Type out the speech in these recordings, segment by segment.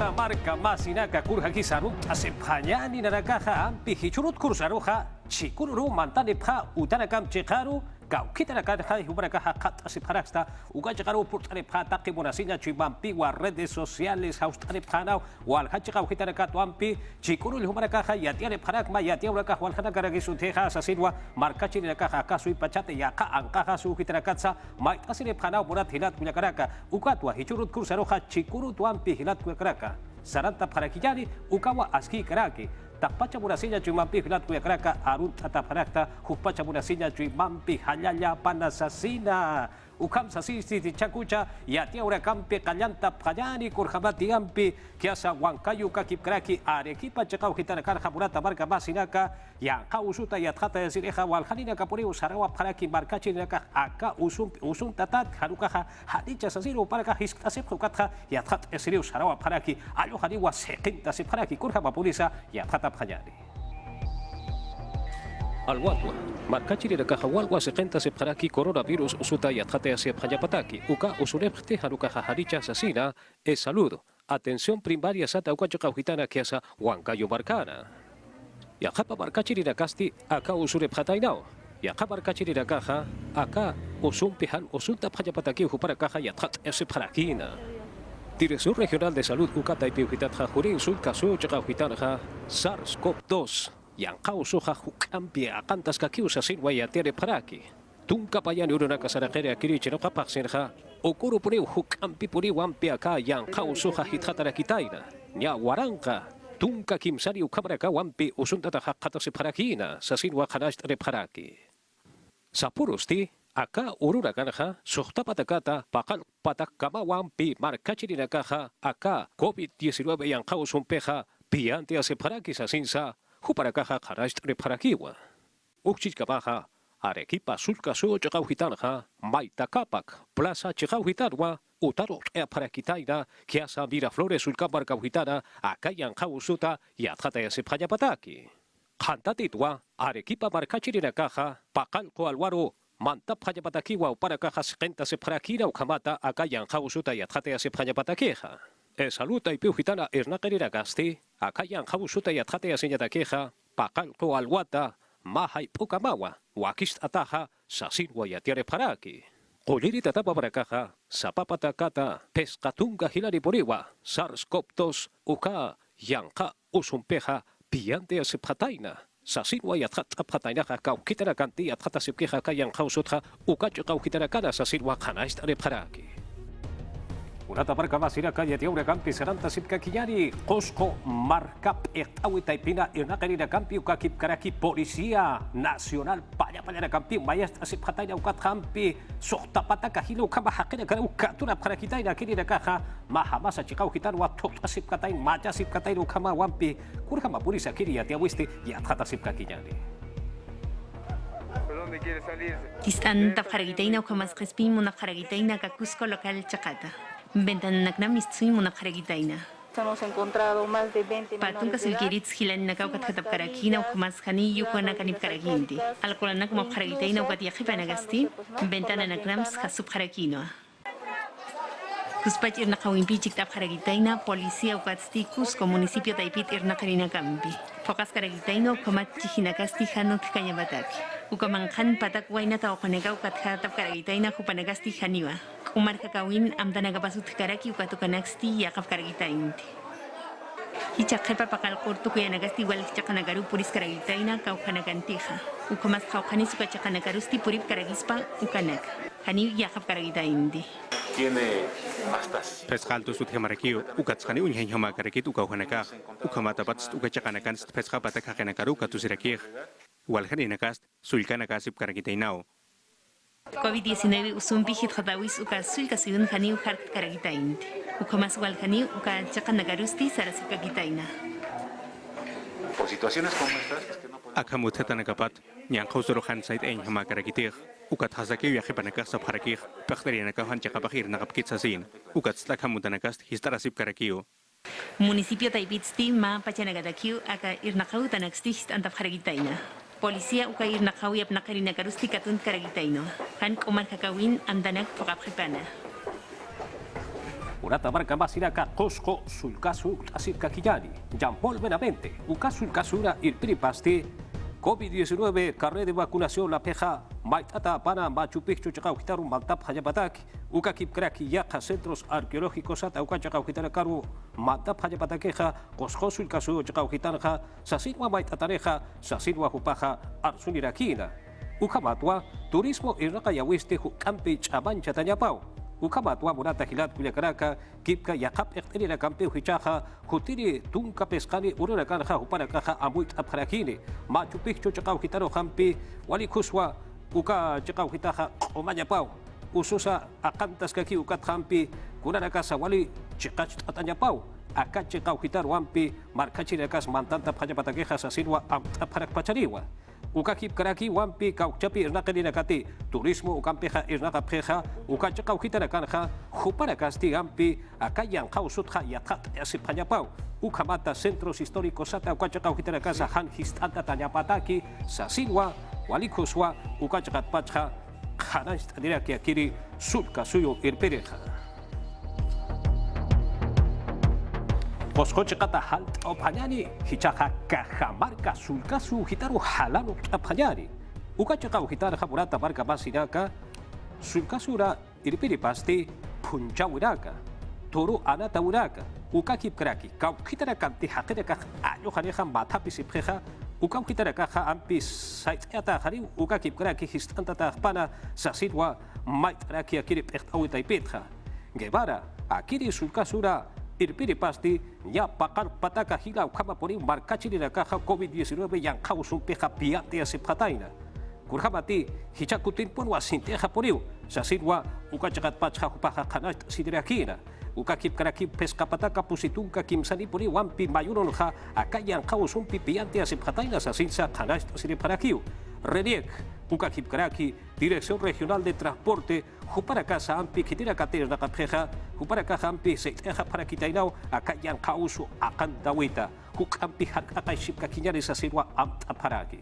Kurha marka masinaka kurha kisarut asepanyani narakaha ampi hichurut kursaroha chikururu mantane pha utanakam chekaru kau kita nakah hubarakaha kat asepharaksta uga chekaru purtane pha takki bonasinya chibampi wa redes sociales haustane phanau wal hachikau kita nakat wampi chikurul hubarakaha yatiane pharak ma yatia urakah wal khana karagisu theha sasinwa marka chini nakaha kasui pachate yaka angkaha su kita nakatsa mai asine phanau burat hilat punya karaka ukatwa hichurut kursaroha chikurut wampi hilat karaka saranta parakijani ukawa aski karaki takpacha munasinya cui mampi hilat kuya karaka arut atap harakta hupacha munasinya cui mampi halaya panasasina ukam sasisi di cakuca yatia ura kampi kalyanta pajani kurhamati ampi kiasa wangkayu kakip karaki arekipa cekau kita nakar hamurata marka masinaka yang kau usuta yatkata yasireha walhanina kapuri usarawa paraki marka cinaka aka usum tatat harukaha hadicha sasiru paraka histasip hukatha yatkat yasiri usarawa paraki alu hadiwa sekinta siparaki kurhama pulisa yatkata pajani Alwatwa, marka ciri de kahawalwa sekenta sepharaki coronavirus usuta yatkate sepanyapataki, uka usunepte harukaha hadicha sasina, saludo, atención primaria sata ukachoka uhitana kiasa wankayo markana. Yakapa marka ciri de kasti, aka usurepatainao, yakapa marka ciri de kaha, aka usumpihan usunta panyapataki uparakaha yatkat sepharakina. Dirección Regional de Salud Ukata y Piuhitatja Jurín Sulcasu Chakauhitanaja SARS-CoV-2 yang kau suha hukampi akantas kakiusa sinwaya tere paraki. Tungka payani uruna kasarakere akiri chinoka paksinha. Okuru puri hukampi puri wampi aka yang kau suha hithatara kitaina. Nya waranka. Tungka kimsari ukamaraka wampi usuntata hakata siparakina sa sinwa kanash tere paraki. Sapurusti aka uruna kanha suhta patakata pakal patak kama wampi markachiri nakaha aka COVID-19 yang kau sumpeha piante asiparaki sa sinsa huparakaha karash reparakiwa. Ukchit kabaha, arekipa sulka su chakauhitanha, maita kapak, plaza chakauhitanwa, utaro parakitaina, kiasa Miraflores sulka markauhitana, akayan kausuta, yatkata yasipanyapataki. Kantatitwa, arekipa markachirina kaha, pakalko alwaro, mantap hanyapatakiwa uparakaha sekenta separakina ukamata, akayan kausuta yatkata yasipanyapatakeha. Saluta y piujitana ernakerira gasti, akayan hausuta yatkate yaseñata queja, pakalko alwata, maha y pukamawa, wakist ataja, sasinwa yatiare paraki. Kolirita tapa barakaja, sapapatakata, pescatunga hilari poriwa, SARS-CoV-2, uka, yanka, usumpeja, piante asipataina. Sasinwa yatkat apatainaja kaukitara kanti yatkata sipkeja kayan hausutja, ukacho kaukitara kana sasinwa kanaistare paraki. Urata marka masira kaya tiaura kampi seranta sipka kinyari kosko markap etawi taipina irnakarina kampi ukakip karaki polisia nasional panya kampi mayas asip hataina ukat kampi sokta pataka hilo kama hakina kana ukatura karakitaina kini nakaha mahamasa chikau hitan watok asip katain maja sip katain ukama wampi kurhama polisia kini ya tiawisti ya tata sipka kinyari. Tistan tafaragitaina ukamas crispin muna faragitaina kakusko local chakata. Ventana mistui muna faragitaina. Hemos encontrado más de 20 Patunka silkiritz hilan nakaukat katap karakina ukamas hani yukwana kanip karakinti. Alkolana como faragitaina ukatia hipanagasti. Ventana nagnams hasup karakino. Kuspach irnakawimpi chiktap karagitaina polisia ukatsti Cusco municipio taipit irnakarina kampi. Fokas karagitaina ukamat chihinakasti hanut kanyabataki. Ukamanghan patak waina ta okonega ukathatap karagitaina hupanagasti haniwa. Umar kakawin amdanagapasut karaki ukatukanaksti yakap karagitainti. Hichakhepa pakal kortu kuyanagasti wal chakanagaru puris karagitaina kaukanagantiha. Ukamas kaukanis ukachakanagarusti purip karagispa ukanak. Hani yakap karagitainti. Tiene hasta peskaltu sut hemarakio ukatskani unhen hamakarikit ukauhanaka ukamatapat ukachakanakan peskapata kakanakaru katusirakir walhaninakast sulkanakasip karakitainao COVID-19 usumpi hithatawis ukasul kasiyun hani ukart karagitainti ukamas walhani ukachakanagarusti sarasukakitaina. por situaciones como estas es que no podemos akamuthatanakapat nyankhausuruhan sait ein hamakarakitir ukat hasaki yahipanakah sabharakih pakhtarianakahan chakapahir nakapkitsasin ukat stakhamutanakas histarasip karakio Municipio Taipitsti ma pachanagadakiu aka irnakau tanakstist antap haragitaina. Polisia uka irnakau yap nakarina karusti katun karagitaino. Han kumar kakawin andanak pokap hipana. Urata marca masiraka Cosco sulcasu asir kakiyani. Jampol Benavente. Uka sulcasura irpiripasti. COVID-19 carnet de vacunación la peja. Maitata pana Machu Picchu chakau hitaru mantap hajabataki. Uka kipkraki yaka centros arqueológicos ata uka chakau hitara karu mantap hajabatakeja. Cosco sulcasu chakau hitanja. Sasinwa maitatareja. Sasinwa hupaja arsuniraquina. Ukamatwa turismo iraka yawiste hukampi chabancha tanyapau. Ukamatwa murata hilat kuyakaraka kipka yakap ektenira kampe hichaja hutiri tunka pescani ururakanja huparakaja amuit apharakini Machu Picchu chakau hitaro hampi wali kuswa uka chakau hitaja omanyapau ususa akantas kaki ukat hampi kunaraka wali chikach atanyapau akat chakau hitaro hampi markachirakas mantanta phajapatakeja sasinwa apharak pachariwa Ukakip karaki wampi kauchapi irnaqalina kati turismo ukampeja irnaqapjeja ukachaqau hitaraqanja huparakasti ampi akayan qausutja yaqat yasipjallapau ukamata centros históricos ata ukachaqau hitaraqasa han histanta tañapataki sasinwa walikuswa ukachaqatpachja qhananch'aniraki akiri sulka suyo irpireja Coscoche kata hal opañani hichaja cajamarca sulcasu hitaru halano apañani ukachakau hitar jaburata marca masiraka sulcasura irpiripasti punchawiraka toro anata uraka ukakip kraki kau hitara kanti hakiraka ayo haneja matapisipjeja ukau hitaraka ampi saitata hari ukakip kraki histanta pana sasirwa maitraki akiri pechtawita ipitja Guevara akiri sulcasura irpiripasti ya pakar pataka hila ukama pori markachirina kaja COVID-19 yang kausun peja piate asipataina. Kurhamati hichakutin pun wasinteja poriu. Sasirwa ukachakat pacha hupaja kanat sidirakina. Ukakip karakip pesca pataka pusitunka kimsani pori wampi mayuron ha akayan kausun pipiante asipataina sasinsa kanat sidiparakiu. Reniek ukakip karaki Dirección Regional de Transporte Huparacasa ampi kitira kater na kapjeja Huparakaja ampi seiteja para kitainao akayan kausu akan dawita hukampi hakakay shipka kinyari sa sirwa amta paragi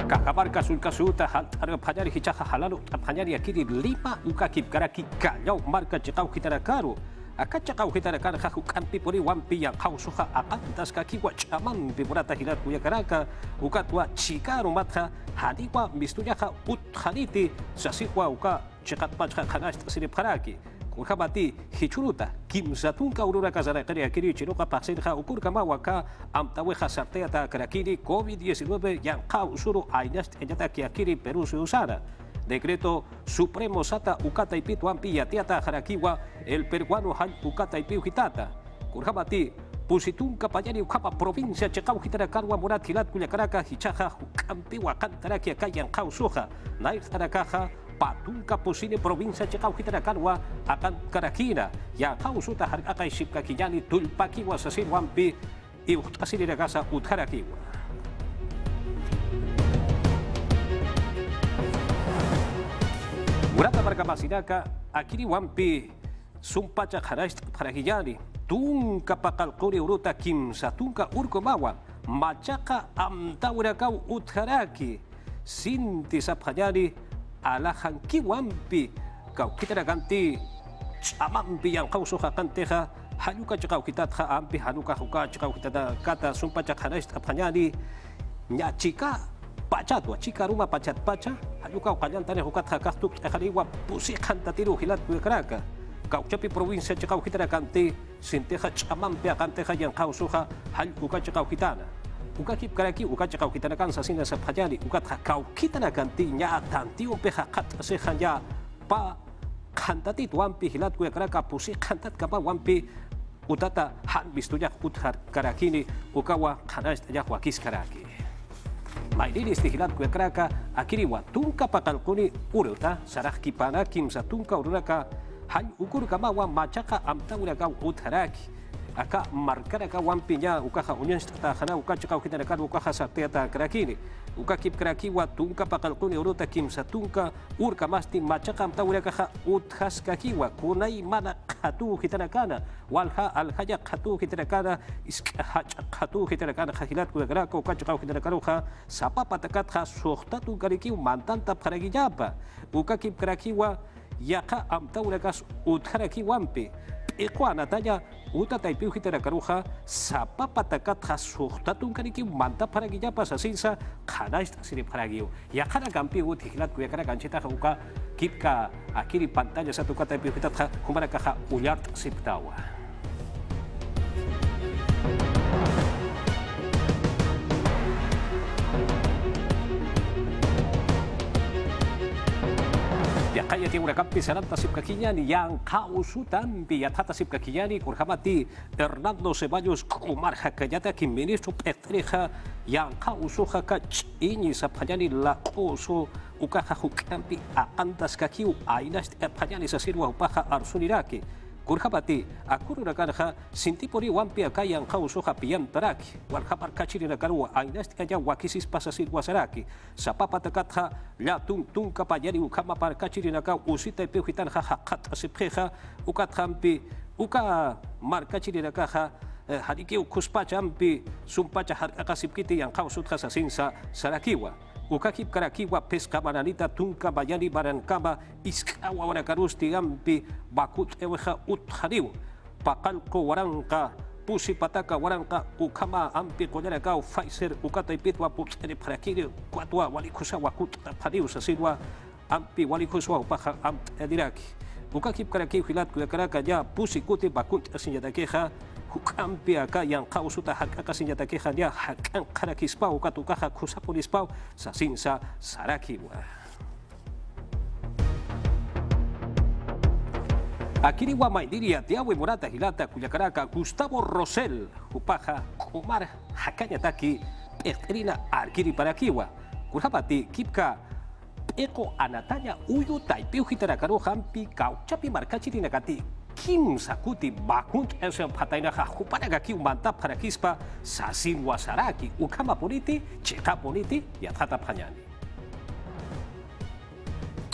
Kakabarka sulcasuta haltar panyari hichaja halalo panyari akiri lima ukakip karaki kanyau marka chikau hitarakaru akachakau hitarakan hahu kampi pori wampi yang kausuha akantas kaki wachaman bimurata hilat kuya karaka ukatwa chikaru matha hadiwa mistuyaha uthaniti sasikwa uka chikat pachha khanas siriparaki Ukamati hichuruta kimsatunka urura kazara kari akiri chiroka pasenja ukur kamawaka amtaweja sarteata karakiri COVID-19 yang kau suru ainas enyata kiakiri Perú se usara Decreto Supremo Sata Ukata Ipitu Ampi Yatiata Jarakiwa el peruano Han Ukata Ipiu Hitata Kurhamati Pusitunka Payani Ukapa provincia Chekau Hitara Karwa Murat Hilat Kuyakaraka Hichaja Ukampi Wakantaraki Akayan Kau Suja Nair Tarakaja Patunka Pusini provincia Chekau Hitara Karwa Akan Karakina Ya Kau Suta Harakai Shipka Kiyani Tulpakiwa Sasir Wampi Iutasiri Ragasa Utharakiwa Urata marca masinaka akiri wampi sumpacha kharashta parahiyani tunka pakalquri uruta kimsa tunka urkomawa machaka amtaurakau utharaki sinti sapjani alajanki wampi kaukitarakanti chamampi yang kausuha kanteja hayuka chakaukitatja ampi hanuka huka chakaukitata kata sumpacha kharashta parahiyani nyachika Pachatwa chika ruma pachat pacha hayuka ukayan tane hukat hakastuk khaliwa pusi khanta tiru hilat bukaraka kauchapi provincia chikau hitara kanti sinteja chamampe kanteja yang kausuha hal uka chikau hitana uka kip karaki uka chikau hitana kan sasina sapjani uka kau hitana kanti nya tanti upeja khat sehanya pa khantati tuampi hilat bukaraka pusi khantat kapa wampi utata han bistuya uthar karakini ukawa khanas ya wakis karaki Maidini istihilat kue kraka akiriwa tunka pakalkuni uruta sarah kipana kimsa tunka ururaka han ukur kamawa machaka amta uraka utharaki aka markara ka wampinya ukaha union stata uka chakau kita nakar ukaha sarteata krakini uka kip krakiwa tunka pakalkuni uruta kim satunka urka masti machakam tawira kaha uthas kakiwa kunai mana khatu kita nakana walha alhaja khatu kita nakana iskaha khatu kita nakana khahilat kudakara uka chakau kita nakar uka sapa patakat kha sohta tu kariki mantan tap kharagi japa uka kip krakiwa yaka am tawira kas utharaki wampi Eko anatanya uta taipiu kita karuha sapa patakat khasuhta tungkariki mantap para gija pas asinsa khana sini para giu ya kana gampi ut hilat ku ya kana kancita uka kipka akhiri pantalla satu kata taipiu kita kumara kaha ulyart siptawa ya kaya tiang kampi saran tasip kakinya ni yang kausutan biat tasip kakinya ni kurhamati Hernando Ceballos kumar hakajata ki ministro petriha yang kausuha ka ini sapanyani la koso ukaha hukampi akan tas kakiu ainas apanyani sasirwa upaha arsuniraki kurhamati aku rakanha sintipori wampi aka yang kausuha piam taraki warhamar kachiri rakarwa ainas aja wakisis pasasir wasaraki sapa patakatha la tung kapajari ukama par kachiri naka usita pehitan ha hakat asipheha ukat hampi uka mar kachiri naka hadiki ukuspa champi sumpacha har akasipkiti yang kausut khasasinsa sarakiwa ukakip karakiwa pesca bananita tunka bayani barankaba iskawa warakarusti ampi bakut eweha uthariu pakalko waranka pusi pataka waranka ukama ampi kolera kau Pfizer ukata ipitwa putsere parakiri kwatwa walikusa wakut pariu sasirwa ampi walikuswa upaha am ediraki ukakip karaki hilat kuyakaraka ya pusi kuti bakut asinjata keha hukampi aka yang kausuta hak akasinjata keha dia hakan karakispa ukatukaha kusapulispau sasinsa sarakiwa Akiri wa maidiria tiawe morata hilata kuyakaraka Gustavo Rosell upaha kumar hakanya taki petrina arkiri parakiwa kurhapati kipka eko anatanya uyu taipiu hitarakaru hampi kau capi markachiri nakati kim sakuti bakunt esem pataina hupana gaki mantap harakispa sasin wasaraki ukama politi ceka politi ya tatap hanyani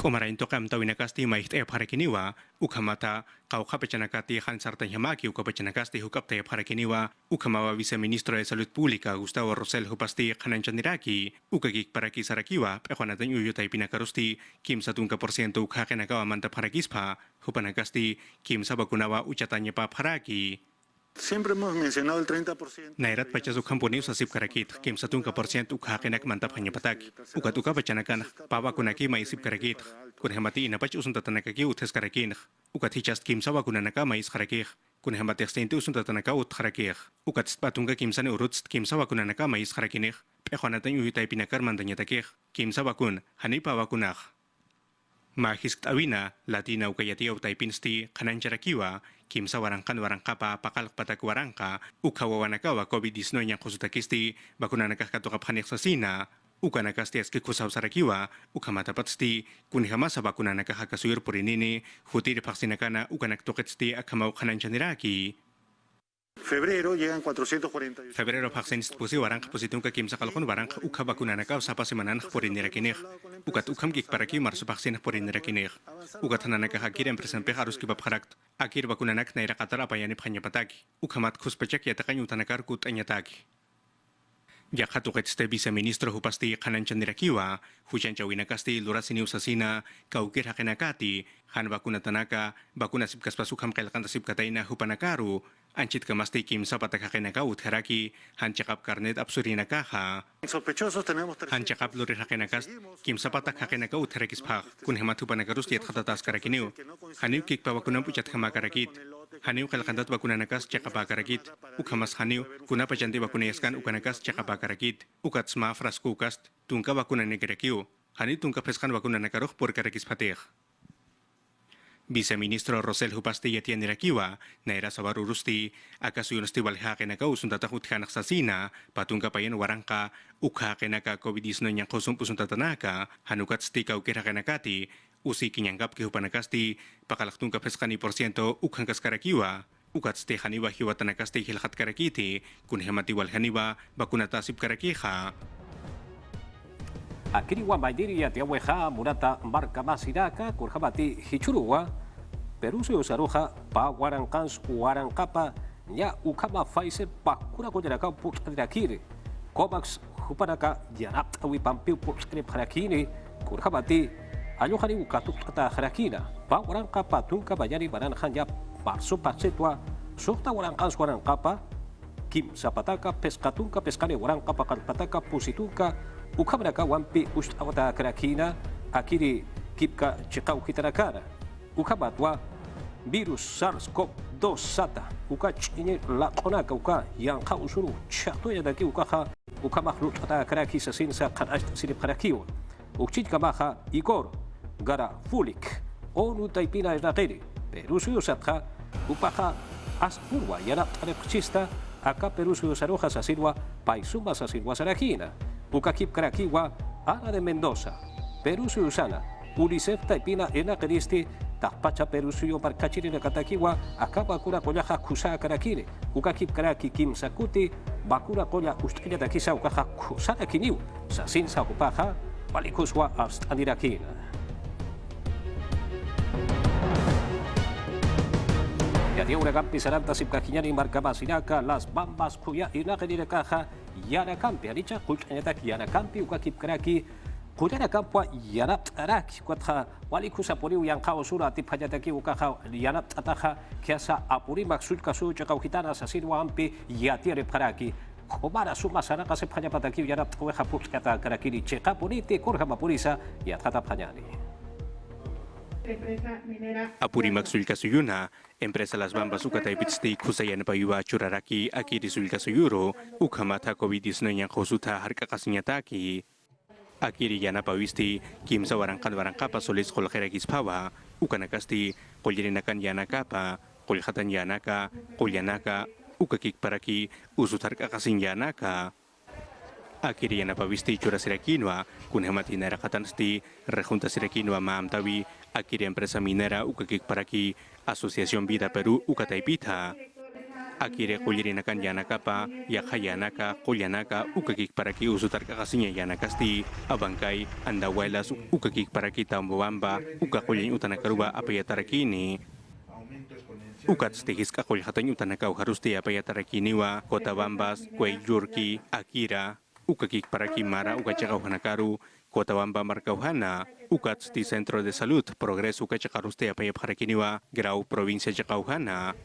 Komarain tokam tawina kasti maihit harakiniwa ukamata kau kapechanakati hansartan yamaki ukapechanakasti hukapta harakiniwa ukamawa viceministro de salud pública Gustavo Rosell hupasti hananchandiraki ukagik paraki sarakiwa pekonatan uyutai pinakarusti kim 1% ukakenakawa mantap harakispa hupanakasti kim sabakunawa ucatanya pa haraki Siempre hemos mencionado el 30%. Nairat pachas ukampuni usasip karakit, kim 1% ukhakenak mantap hanya patak. Ukat uka pachanakan, pawa kunaki maisip karakit. Kunhamati inapach usun tatanakaki uthes karakin. Ukat hichast kim sawa kunanaka mais karakih. Kunhamati extenti usun tatanaka ut karakih. Ukat spatunga kim sane urut kim sawa kunanaka mais karakinih. Pehonatan uyutai pinakar mandanya takih. Kim sawa kun, hani pawa kunah. Mahis awina Latina ukayati utai pinsti kanancharakiwa kimsa warangkapa pakal patak warangka ukawawanakawa COVID-19 yang kusutakisti bakunanakah katukap hanik sasina ukanakasti aski kusaw sarakiwa ukamatapatsti kunihama sa bakunanakah hakasuyur purinini hutir vaksinakana ukanaktuketsti akamau kananchaniraki Febrero llegan 448. Febrero vaksin pusi warang positung ka kim sakalkon warang ukha bakunanaka sapa semanan porinirakinih ukat ukam gik paraki marsu vaksin porinirakinih ukat hananaka hakir empresan pe harus kibab harakt akir bakunanak naira qatar apa yani phanya pataki ukamat khuspechak yatakan utanakar kut anyataki Yakatuket ste viceministro hupasti kananchandirakiwa hujan cawinakasti lurasini usasina kaukir hakenakati han bakuna tanaka bakuna sipkas pasukam kailakan tasip kataina hupanakaru ancit kamasti kim sapatak hakenaka utheraki han cakap karnet absurinakaha Sospechosos tenemos han cakap lurir hakenakas kim sapatak hakenaka utherakis phak kun hemat hupanakarus tiat khatatas karakiniu haniu kik pawakunam pucat kamakarakit Haniu kalkandat bakunanakas cakapakarakit, ukamas haniu kuna pajanti bakunayaskan ukanakas cakapakarakit, ukat sma fraskukas tungka bakunanegerakiu, haniu tungka preskan bakunanakaruh por karakis patih. Viceministro Rosell hupasti yatian nirakiwa, naira sabar urusti, akasuyunosti walhakenaka usuntatahut hanak sasina, patungka payan warangka, ukhakenaka COVID-19 yang kosum usuntatanaka, hanukat stika ukirakenakati, usi kinyangkap kehupanakasti, pakalaktung kapeskani porsiento ukhangkas karakiwa, ukat ste haniwa hiwatana kaste hilhat karakiti kun hemati wal haniwa bakunata sip karakiha. Akiri wa maidiri ya tiaweha murata marka masiraka kurhamati hichuruwa peruso usaruja pa warankans warankapa nya ukama faise pakura kojaraka putrakiri komax hupanaka yanap awi pampiu putrakiri kurhamati ayohari ukatuk kata harakina pa warankapa tungka bayari baranhan ya parso pasetwa sokta warankans warankapa kim zapataka pescatunka pescane warankapa kalpataka pusitunka ukabraka wampi ustawata karakina akiri kipka chikau kitarakara ukabatwa virus SARS-CoV-2 sata uka chini lakonaka uka yang ka usuru chato ya daki uka ha uka makhluk kata karaki sa sinsa kanash silip karakiwa ukchit kamaha igor gara fulik onu taipina isnakiri perusu satha upaha aspurwa yana tarepchista aka perusu saroja sasilwa paisuma sasilwa sarakina ukakip karakiwa ana de Mendoza perusu usana UNICEF taipina ena keristi takpacha perusuyo markachiri na katakiwa akaba kura koyaha kusa karakire ukakip karaki kim sakuti bakura koya ustanya takisa ukaha kusana kiniu sasin sa upaha balikuswa astandirakina. Yadia uragampi saranta sipkakinyani marka masinaka las bambas kuya inakini kaha yana kampi anicha kusanya tak yana kampi ukakip karaki Kudana kampwa yanap araki kuatha wali kusapuri yang kau sura tipajataki ukaha yanap ataha kiasa apuri maksud kasu cakau hitana sasinwa ampi yatiare paraki komara suma sana kasep hanya pataki yanap kue hapuk kata karakiri ceka puniti kurhama purisa yatata panyani. Apuri maksud kasuyuna empresa Las Bambas ukataipitsti kusayan payuwa curaraki akiri sulka suyuro ukamata COVID-19 yang kosuta harka kasinyataki akiri yana pawisti kimsa warangkapa solis kolkerakis pawa ukanakasti koljirinakan yanakapa koljatan yanaka kolyanaka ukakik paraki usutar kakasin yanaka akiri yana pawisti cura sirakinwa kunhamati narakatansti rejunta sirakinwa maamtawi akiri empresa minera ukakik paraki Asociación Vida Perú ukataipita akire koljirinakan yanakapa yakhayanaka kolyanaka ukakik paraki usutar kakasinya yanakasti abangkai andawalas ukakik paraki tambawamba ukakolyan utanakaruba apayatarakini ukat stegis kakoljatan utanakau harusti apayatarakiniwa kota bambas kweyurki akira ukakik paraki mara ukachakau hanakaru kota bamba markauhana ukat sti centro de salud progreso ukachakarusti apayapharakiniwa grau provincia jakauhana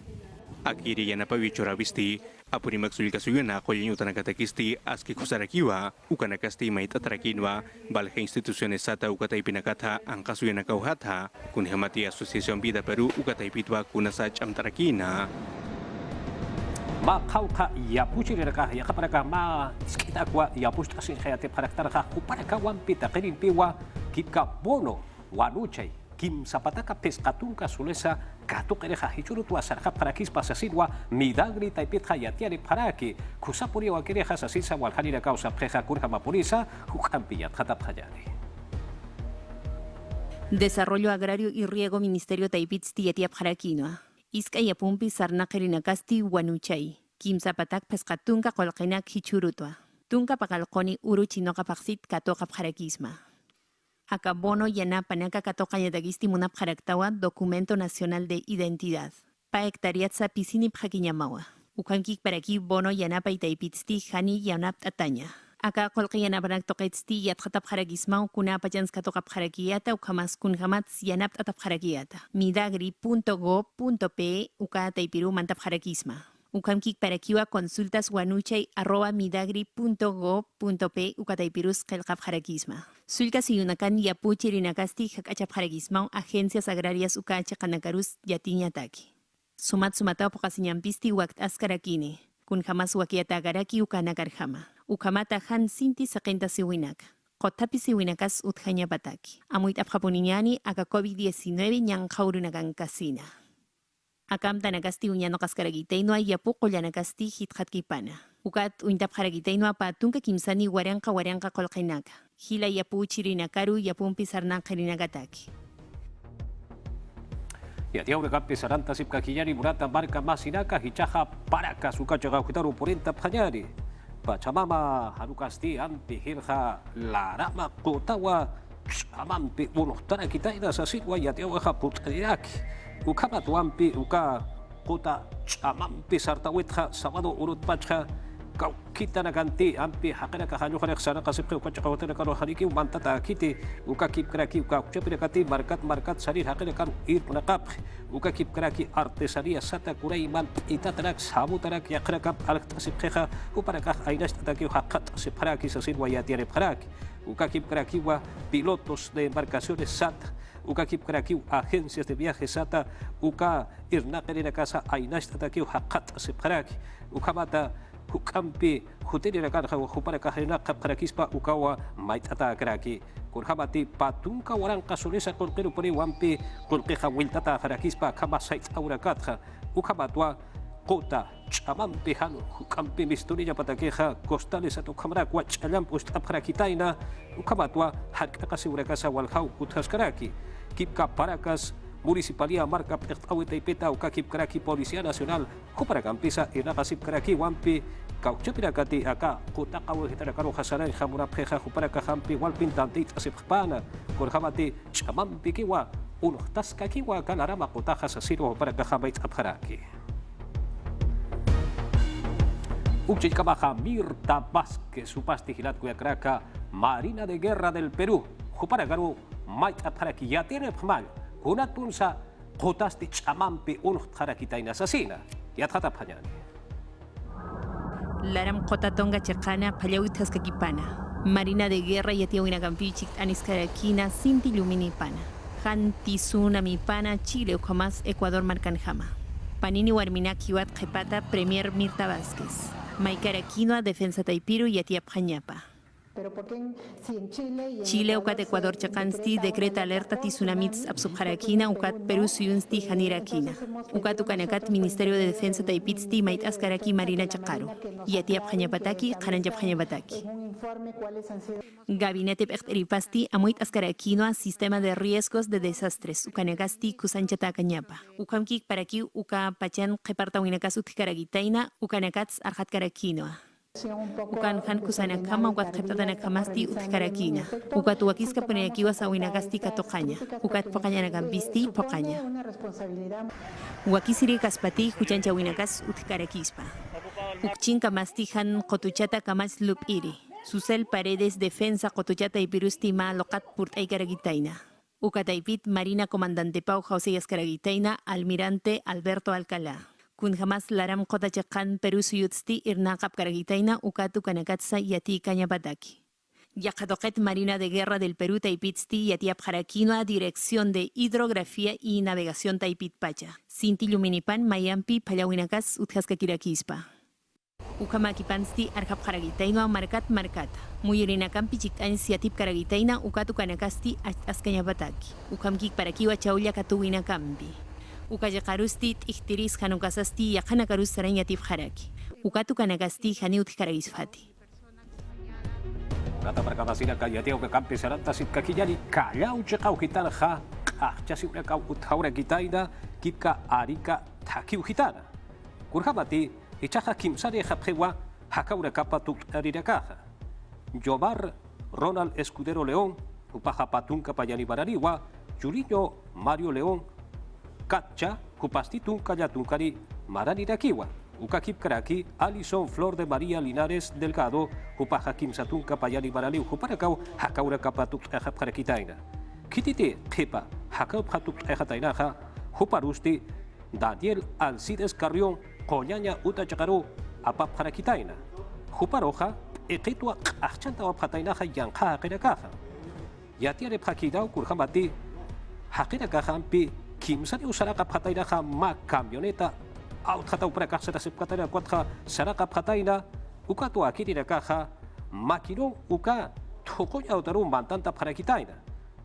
akiri yana pawi choravisti apuri maksul kasuyuna kolyin utanakatakisti aski kusarakiwa ukanakasti maitataраkinwa balhe instituciones sata ukatay pinakatha ang kasuyuna kauhatha kunhamati Asociación Vida Perú ukatay pitwa kunasach amtarakina Makauka yapuchiraka yakaparaka ma skitakwa yapustasin hayate paraktaraka kuparaka wampita kerimpiwa kipka bono wanuchay kim zapataka pescatunka sulesa katukereja hichurutua sarja parakis pasasidwa midagri taipit hayatiari paraki kusapuri wakereja sasisa walhanira causa preja kurjama purisa hukampiyat hatapjayari. Desarrollo Agrario y Riego Ministerio Taipit Tietiap Jaraquinoa. Iskayapumpi Sarnakerinakasti Wanuchay. Kim Zapatak Pescatunka Kolkenak Hichurutua. Tunka Pakalkoni Uruchinoka Paksit Katoka Jarakisma. Akabono yana panaka katoka yadagisti munap jaraktawa Documento Nacional de Identidad. Pa hectariatza pisini pjakiñamawa. Ukankik paraki bono yana pa itaipitsti hani yanap atanya. Aka kolka yana panak tokaitsti yatjatap jarakismau kuna pachans katoka jarakiyata ukamas kunhamats yanap atap jarakiyata. Midagri.go.pe uka taipiru mantap jarakisma. Ukamkik parakiwa consultas wanuchay@midagri.go.pe ukataipirus kelkap jarakisma. Sulka siyunakan yapuchirinakasti hakachap jarakisma agencias agrarias ukacha kanakarus yatiñataki. Sumat pokasiñampisti wakt askarakini. Kun jamas wakiatagaraki ukanakarjama. Ukamata han sinti sakenta siwinak. Kotapi siwinakas utjaña bataki. Amuit apjapuniñani aka COVID-19 ñan jaurunakan kasina. Akam tanakasti uñano kaskaragiteino ayapu kollanakasti hitjatkipana. Ukat uintap jaragiteino patunka kimsani waranka kolqinaka. Hila yapu chirinakaru yapun pisarnaqarinakataki. Ya dia udah kapi saranta sip kakiyari murata marka masinaka hicaja paraka suka jaga hitaru porenta panyari. Pachamama harukasti ampi hirja larama kotawa amampi uno tara kita ina sasikwa ya dia uga putaraki. Ukama tuampi uka kota amampi sarta wetha sabado urut pacha kau kita na ganti ampi hakana ka hanyo kana sana kasip ka uka chaka hotel karo hariki mantata kiti uka kip kraki uka chapira kati markat sarir hakana kan ir nakap uka kip kraki artesanía sata kurai man itatarak sabu tarak yakra kap alak tasip kha upara ka ainas tataki hakat separaki sasin wayatiare paraki uka kip kraki wa pilotos de embarcaciones sata uka kip kraki agencias de viajes sata uka irna kerina casa ainas tataki hakat separaki uka mata hukampi huteri rakan hupara kahina kapkarakispa ukawa maitata kraki kurhamati patunka warang kasulesa kolkeru pori wampi kolkeha wiltata karakispa kama sait aurakatha ukamatwa kota chamampi hanu hukampi misturilla patakeha costales atau kamra kwach alam ust apkarakitaina ukamatwa hakakasi urakasa walhau kuthaskaraki kipka parakas Municipalía marca awita ipeta ukakip karaki Policía Nacional kupara kampisa inakasip karaki wampi kauchapira kati aka kota kawo hitara karo hasaran hamura pheja kupara kahampi walpin tantit asip pana kurhamati chamampi kiwa uno taska kiwa kalarama kota hasasiro para kahamait apharaki Uchit kabaja Mirta Vázquez supasti hilat kuyakraka Marina de Guerra del Perú kupara karo mait apharaki ya tiene pmal Kunat pun sa kotas di chamampi unuh kara kita ina sasina. Ya tatap hanya. Laram kota tonga cercana payawit haskakipana. Marina de guerra ya tiawina gampichik aniskarakina sinti lumini pana. Hanti tsunami pana Chile ukamas Ecuador marcanjama. Panini warmina kiwat jepata Premier Mirta Vázquez. Maikarakinoa defensa taipiru ya tiap hanyapa. Chile ukat Ecuador chakansti decreta alerta ti tsunamis absubharakina ukat Perú suyunsti janirakina. Ukat ukanakat Ministerio de Defensa taipitsti mait askaraki Marina Chakaro. Yati abhanyapataki kharanjab hanyapataki. Gabinete pechteripasti amuit askarakinoa Sistema de Riesgos de Desastres ukanagasti kusanchata kanyapa. Ukamkik paraki uka pachan keparta winakasut karagitaina ukanakats arhat karakinoa. Ukan han kusana kama ukat kheptatana kamasti utkarakina ukat wakiska puneyakiwa sawinagasti katokanya ukat pokanya nagambisti pokanya wakisiri kaspati huchancha winakas utkarakispa ukchin kamasti han qotuchata kamas lup iri Susel Paredes defensa qotuchata ipirusti ma lokat purtay karagitaina ukataipit Marina Comandante Pau Jauseas karagitaina Almirante Alberto Alcalá kun jamás laram kota chakan Perú suyutsti irnaqap karagitaina ukatu kanakatsa yati kañapataki. Yakatoket Marina de Guerra del Perú taipitsti yati abjarakinoa Dirección de Hidrografía y Navegación taipit pacha. Sinti luminipan mayampi pallawinakas utjaskakirakispa. Ukamakipansti arjap karagitaina markat. Muyirinakampi chikans yatip karagitaina ukatu kanakasti askañapataki. Ukamkik parakiwa chaulla katuwinakampi. Ukayakarusti ihtiris hanukasasti yakanakarus saranyatif haraki. Ukatu kanagasti haniut karagisfati. Kata perkatasina kayati uka kampi saranta sip kakijari kaya uchekau hitana ha chasi uka kau uthaura kitaida kipka arika taki uhitana. Kurhamati ichaha kimsari haphewa hakaura kapatu arirakaha. Jomar Ronald Escudero León upaha patunka payani barariwa Julinho Mario León Katcha, Kupastitun Kayatunkari, Marani Rakiwa, Ukakip Karaki, Alison Flor de María Linares Delgado, Upahakim Satunka Payani Baraliu, Uparacau, Hakaura Kapatuk Harakitaina. Kitite, Kepa, Hakau Hatuk Hatainaha, Huparusti, Daniel Alcides Carrión, Coñaña Utachakaru, Apap Harakitaina. Huparoja, Eketua Achanta Hatainaha Yanka Kerakaha. Yatiare Hakidau Kurhamati, Hakerakahampi, Kimsari usaraka pataina ha ma camioneta out hatau para casa tasip katana kwatha saraka pataina ukatu akiri rakaha makiro uka tokoya utaru mantanta para kitaina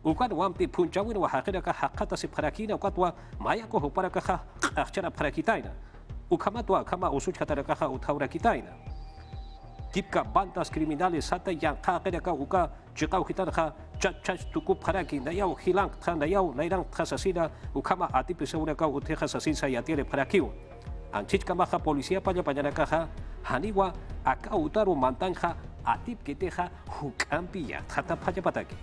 ukan wampi punchawin wa hakira ka hakata sip harakina kwatwa maya ko para kaha achara para kitaina ukamatwa kama usuch katara kaha utaura kitaina kipka bandas kriminales sata yang ka uka jikau hitan ha chat tukup paraki nayau hilang tha nayau nairang khasasina ukama ati pesaura ka uthe khasasin sa yatiere parakiu anchit kamaha polisia panya kaha haniwa aka utaru mantanja atip keteja hukampi ya tata panya pataki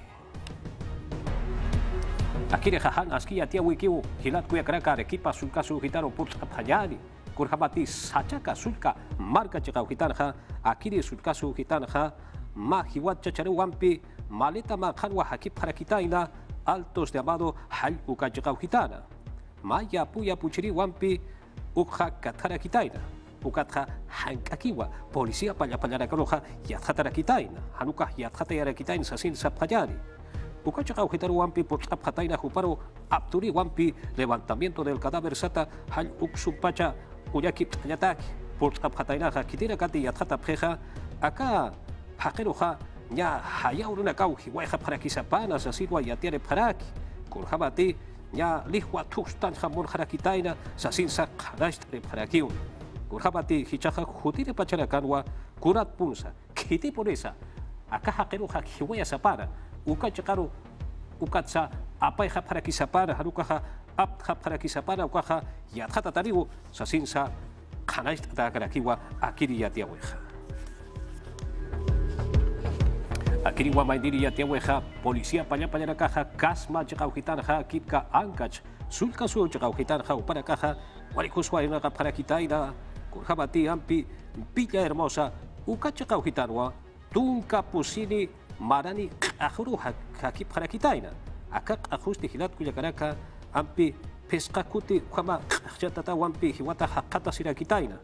akire hahan aski atia wikiu hilat kuya karaka ekipa sulka su hitaro put phajani kurhamati sachaka sulka marka chakau hitanha akire sulka su hitanha ma hiwat chachare wampi maleta ma khanwa hakip harakitaina altos de amado hal uka chakau hitana maya puya puchiri wampi ukha katara kitaina ukatha hankakiwa polisia panya karoha yathatara kitaina hanuka yathatara kitaina sasin sapajari ukachakau hitaru wampi por apataina huparo apturi wampi levantamiento del cadáver sata hal uksupacha uyaki yataki por apataina kitira kati yathata pheja aka hakeroha nya hayauruna kau hiwaja para kisapana sasilwa yatiare paraki kurhabati nya lihwa tustan hamon harakitaina sasin sa khadastre parakiu kurhabati hichaja hutire pachara kanwa kurat punsa kiti poresa aka hakeroha hiwaya sapara ukachakaru ukatsa apa iha para kisapara harukaha apha para kisapara ukaha yathata tariu sasinsa khanais takarakiwa akiri yatiaweja akiri wa maindiri yatiaweja polisia panya kaha kasma chakau hitanha kipka ankach sulka su chakau hitanha upara kaha walikuswa ina para kitaina kurhabati ampi pilla hermosa ukachakau hitanwa tunka pusini marani akhuru hakip harakitaina akak akhusti hilat kuya karaka ampi pesqa kuti kama jatata wampi hiwata hakata sirakitaina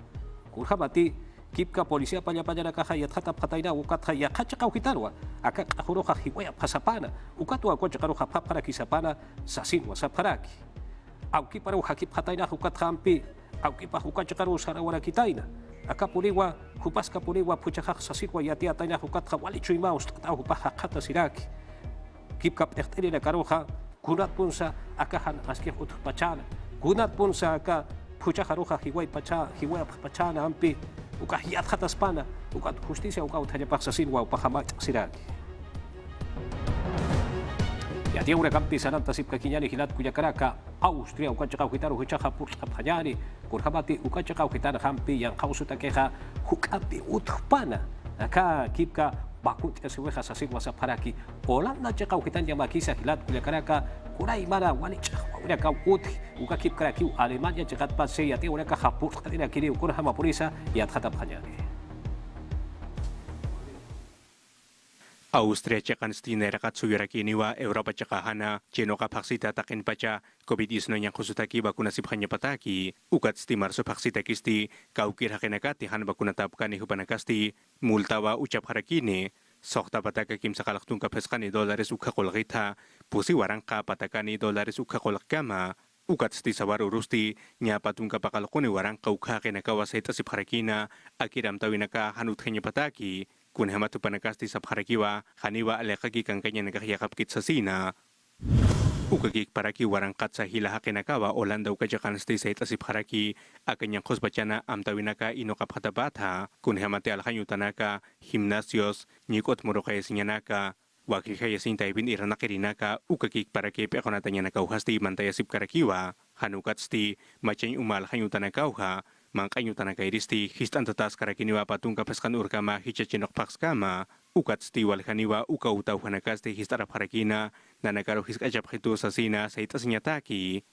kurhabati kipka polisia panya kaha yathata phataina ukatha yakachakau hitarwa akak akhuru hiwaya pasapana ukatwa kochakaru hapara kisapana sasin wasaparaki auki paru hakip hataina ukatha ampi auki pa ukachakaru sarawara kitaina akapuliwa hupas kapuliwa puchakha sasikwa yatia taina hukatha walichuima ustata hupaha khata siraki kipka pterteri na karoha kunat punsa akahan aski ut pachana kunat punsa aka puchakha roha hiwai pachana ampi ukahiyat khata spana ukat justicia uka uthaya paksa sinwa upahama siraki yatia ura kampi sananta sipka kinyani hilat kuya karaka Austria ukachakau hitaru huchaha pur phajani kurhabati ukachakau hitana hampi yang kausuta keha hukapi utpana aka kipka bakut kasiweha sasigwa saparaki Holanda chakau hitan yang makisa hilat kuya karaka kurai mara wani ura kau uthi ukakip karaki Alemania chakat pase yati ura ka hapur kadina kiri ukurhama purisa yat khata phajani Austria cekan stinera katsuyura kiniwa Europa cekahana cenoka vaksita takin paca COVID-19 yang kusutaki bakuna sibhanya pataki ukat stimar so vaksita kisti kaukir hakenakati han bakuna tapkani hupanakasti multawa ucap harakini sokta pataka kim sakalak tungka peskani dolares ukha kolgita pusi warangka patakani dolares ukha kolgkama ukat sti sabar urusti nya patungka pakalkuni warangka ukha kenakawa saita sibharakina akiram tawinaka hanut hanya pataki kun hamatu panakasti sa harakiwa haniwa alekaki kang kanya nagkakiyakap kit sa sina ukakik paraki warangkat sa hilaha kinakawa Olanda ukajakan sti sa itasip haraki akanyang kusbachana amtawinaka inokap hatabata kun hamate alhanyutanaka himnasios nikot murukaya sinyanaka wakil kaya sintaibin iranakirinaka ukakik paraki pekonatanya nakauhasti mantayasip karakiwa hanukat sti machay umal hanyutanakauha Mangkanyo tanaka iristi histan tatas karakiniwa patungka paskan urkama hichachinok pakskama ukat stiwal kaniwa uka utaw hanakasti histarap harakina na nagaro hiskajap hito sa sina sa itas nyataki.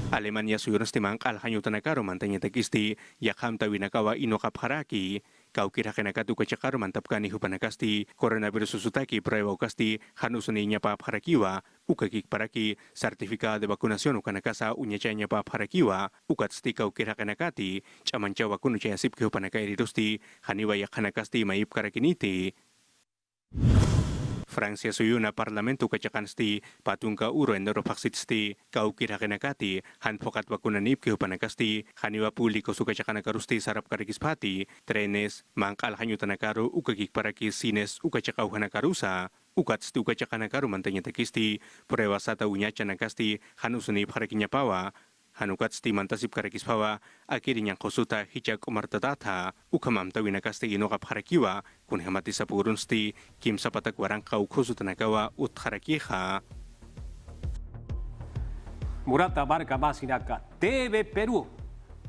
Alemania suyunos timang alhanyo tanakaro mantanya takisti yakham tawinakawa inokap haraki kaukira kenakatu kachakaro mantapkani hupanakasti coronavirus susutaki prueba ukasti hanusuninya pa harakiwa ukakik paraki sertifikat de vacunación ukanakasa unyachanya pa harakiwa ukat sti kaukira kenakati chamancha vakunu chaya sip hupanakairi rusti haniwa yakhanakasti maip karakiniti Francia suyuna parlamento kacakan sti patungka uro endoro vaksit sti kaukira kenakati han pokat vakunanip kehupanakasti haniwa puli ko sukacakan karusti sarap karikispati trenes mangkal hanyu tanakaru ukakik paraki sines ukacakau hanakarusa ukat sti ukacakana karu mantanya takisti prueba sata unyacha nakasti hanusuni parakinya pawa hanukat stimanta sip karakis pawa akirinya kosuta hijak umartadata ukamamta winakaste inokap harakiwa kun hemati sapurun sti kim sapatak warang kau kosuta nakawa ut harakiha. Murata marca masinaka TV Perú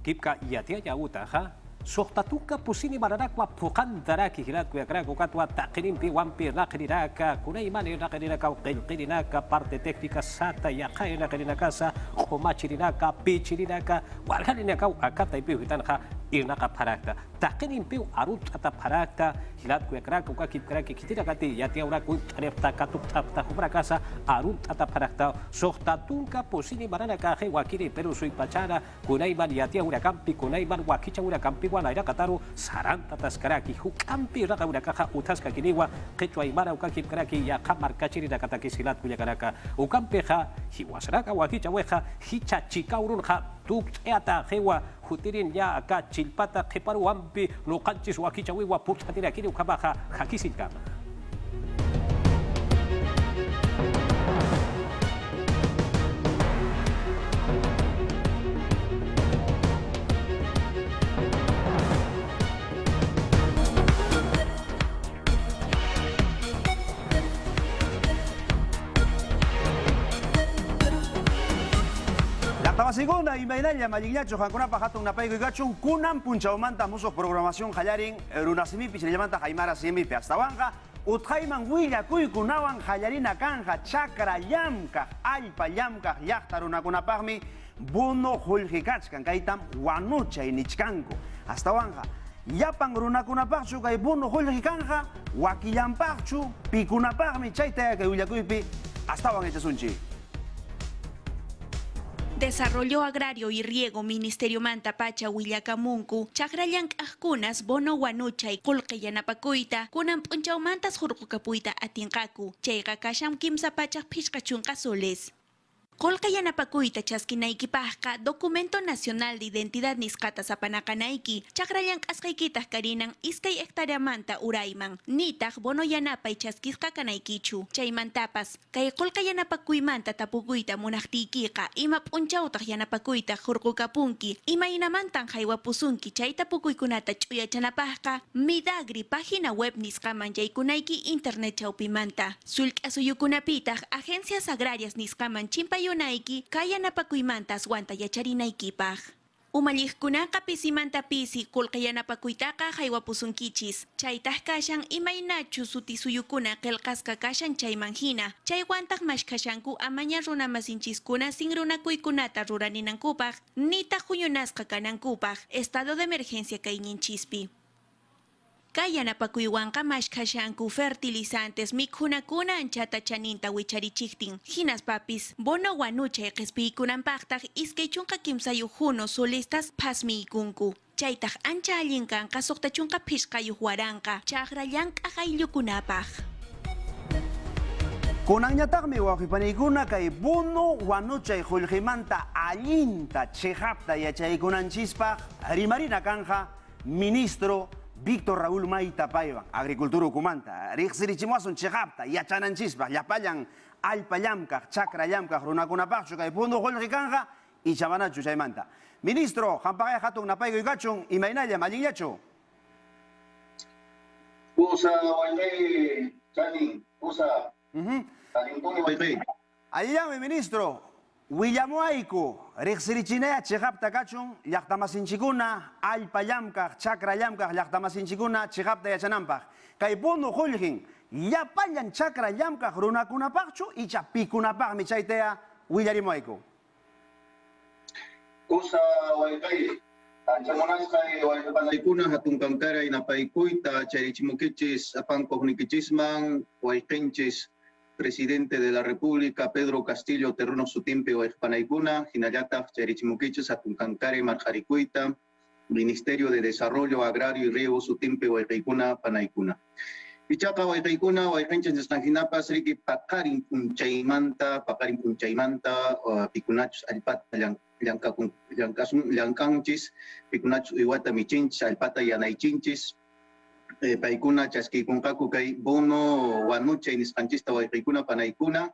kipka yatia yauta ha sohtatuka pusini maranakwa pukandaraki hilat kuyakrako katwa takirimpi wampir nakirinaka kunaimani nakirinaka qilqirinaka parte teknika sata yaqay nakirinaka sa khomachirinaka pichirinaka warhalinaka akata ipi hitanha irnaka parakta takirimpi arut ata parakta hilat kuyakrako kakipkraki kitirakati yatia uraku trepta katupta hubrakasa arut ata parakta sohtatuka pusini maranaka he wakiri Peru suipachana kunaimani yatia urakampi kunaiman wakicha urakampi Guanaira Kataru saranta taskaraki hukampi raka urakaha utaska kiniwa qechua imara ukakip karaki ya kamar kachiri da kataki silat kuya karaka ukampeha hiwasraka wakicha weha hicha chikaurun ha tuk eata hewa hutirin ya aka chilpata keparu ampi no kanchis wakicha wewa putatira kini ukabaha hakisin kama. Segunda y Mainaya Malignacho Hankunapa Hatun Napaigo y Gachun Kunan Punchaumanta Musos Programación Hayarin Runasimipi se le llama Jaimara Simipi hasta Banja Uthaiman Willa Kuy Kunawan Hayarina Kanja Chakra Yamka Alpa Yamka Yachtaruna Kunapagmi Bono Hulhikachkan Kaitam Wanucha y Nichkanko hasta Banja Yapan Runakunapachu Kai Bono Hulhikanja Wakillampachu Pikunapagmi Chaita que Willakuipi hasta Banja Chasunchi. Desarrollo Agrario y Riego Ministerio Manta Pacha Willacamuncu, Chakrayank Ajkunas, Bono Wanucha y Kulqiyanapakuita, Kunan Punchaumantas Jurkukapuita Atinkaku, Chayga Kasham Kimsa Pachak Pishkachunka Soles. Kolkayanapakuita chaskinaykipajka Documento Nacional de Identidad Niskata Sapanakanayki, Chakrayank Askaykitaj Karinan Iskay Hectareamanta Urayman, Nitaj Bono Yanapay Chaskisqa Kanaykichu, Chaymantapas, Kay Kolkayanapakuymanta Tapukuita Munajtikiqa, Ima Punchautaj Yanapakuyta Jurkukapunki, Imaynamantan Haywapusunki Chay Tapukuykunata Chuyachanapajka, Midagri Página Web Niskaman Yaykunayki Internet Chaupimanta, Sulk Asuyukunapitaq Agencias Agrarias Niskaman Chimpayu Naiki kaya napakuymantas wanta yacharinaykipaj. Umallijkunaqa pisimanta pisi kulqayanapakuitaqa haywapusunkichis. Chaytaj kashan imaynachu sutisuyukuna qillqasqa kashan chaymanhina. Chay wantaq mashkashanku amaña runamasinchiskuna sin runakuykunata ruraninankupaj, nita huyunasqa kanankupaj, estado de emergencia kayninchispi. Kayanapakuywanqa mashkashanku fertilizantes mikhunakuna anchata chaninta wicharichiktin. Hinaspapis, bono wanuchay q'ispiykunanpaqtaq iskay chunqa kimsayuq hunu solistas phasmiykunku. Chaytaq ancha allinkanqa suqta chunqa phishqayuq waranqa, chaqra llank'aq ayllukunapaq. Kunanñataqmi wawqipaniykuna kay bono wanuchay qullqimanta allinta chihapta yachaykunanchispaq rimarina kanja ministro Víctor Raúl Mayta Paiva, Agricultura Ucumanta, Rixirichimuasun Chihapta, Yachananchispa, Yapayan, Alpayamka, Chakrayamka, Runakunapachu, Kaipundo Holrikanja y Chabanachu Chaimanta. Ministro, Jampagaya Hatun Napaigo y Gachun, y Mainaya, Malignacho. Usa, Guayme, Chani, usa. Allá, ministro. Willamuayku, Rixirichinea, Chihapta Kachun, Yachtamasinchikuna, Alpayamka, Chakrayamka, Yachtamasinchikuna, Chihapta Yachanampach. Kaipuno Hulgin, Yapayan Chakrayamka, Runakunapachu y Chapikunapach, Michaitea, Willarimuayku. Usa, Guayme, Anchamonaskai, Guaypanaykuna, Hatun Kankara, Inapaikuita, Charichimukichis, Apankohnikichisman, Guaykenchis, Presidente de la República, Pedro Castillo Terruno Sutimpe o Panaykuna, Hinayata, Cherichimuquiches, Atuncancare, Marjaricuita, Ministerio de Desarrollo Agrario y Riego Sutimpe o Panaykuna. Ichaca o Ejenches de Stanjinapas, Ricky Pakarin Punchaimanta, Picunachos, Alpata, Llancanchis, Picunachos, Iwata Michinchis, Alpata Yanaichinchis, Paikuna chaskikunkaku kay bono wanucha nisqanchista wayqaykuna panaykuna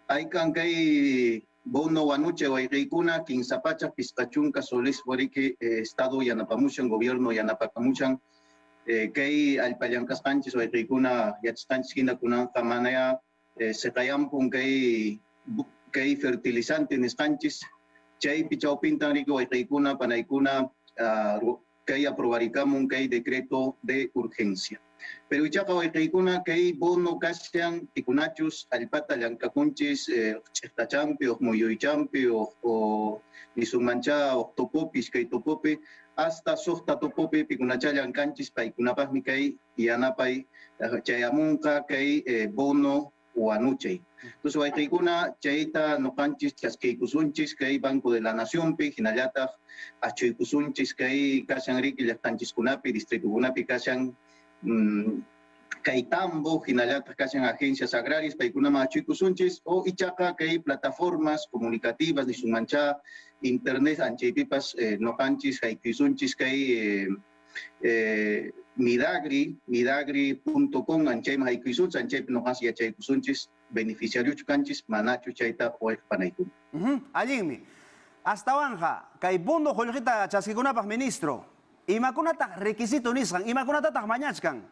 aykan kay bono wanuche wayqaykuna kinsapacha pisqachunka soles wariki estado yanapamushan gobierno yanapakamushan kay alpallankasqanchis wayqaykuna yachasqanchis hina kunanqa manaya seqayampun kay fertilizante nisqanchis chaypi chawpintan riki wayqaykuna panaykuna kay aprobarikamun kay decreto de urgencia. Pero ichaqa wayqaykuna kay bono kashan tikunachus allpata llankakunchis ch'qtachampi o muyuychampi o nisunmancha o topopis kay topopi hasta soqta topopi pikunacha llankanchis paykunapaqmi kay yanapay chayamunqa kay bono wanuchay. Entonces wayqaykuna chayta noqanchis chaskaykusunchis kay Banco de la Naciónpi hinallataq achuykusunchis kay kashan riki llaqtanchiskunapi distritukunapi kashan kay tambo hinallataq kashan agencias agrarias paykunama achuykusunchis o ichaqa kay plataformas comunicativas nisunmancha internet anchaypipas noqanchis haykuysunchis kay midagri.com anchayman haykuysunchis anchaypi noqanchis yachaykusunchis beneficiariuchu kanchis manachu chayta wayqpanaykuna. Allinmi. Hasta wanja, kay bono jollqita chaskikunapaq ministro, imakunataq requisito nisqan, imakunatataq mañachkan?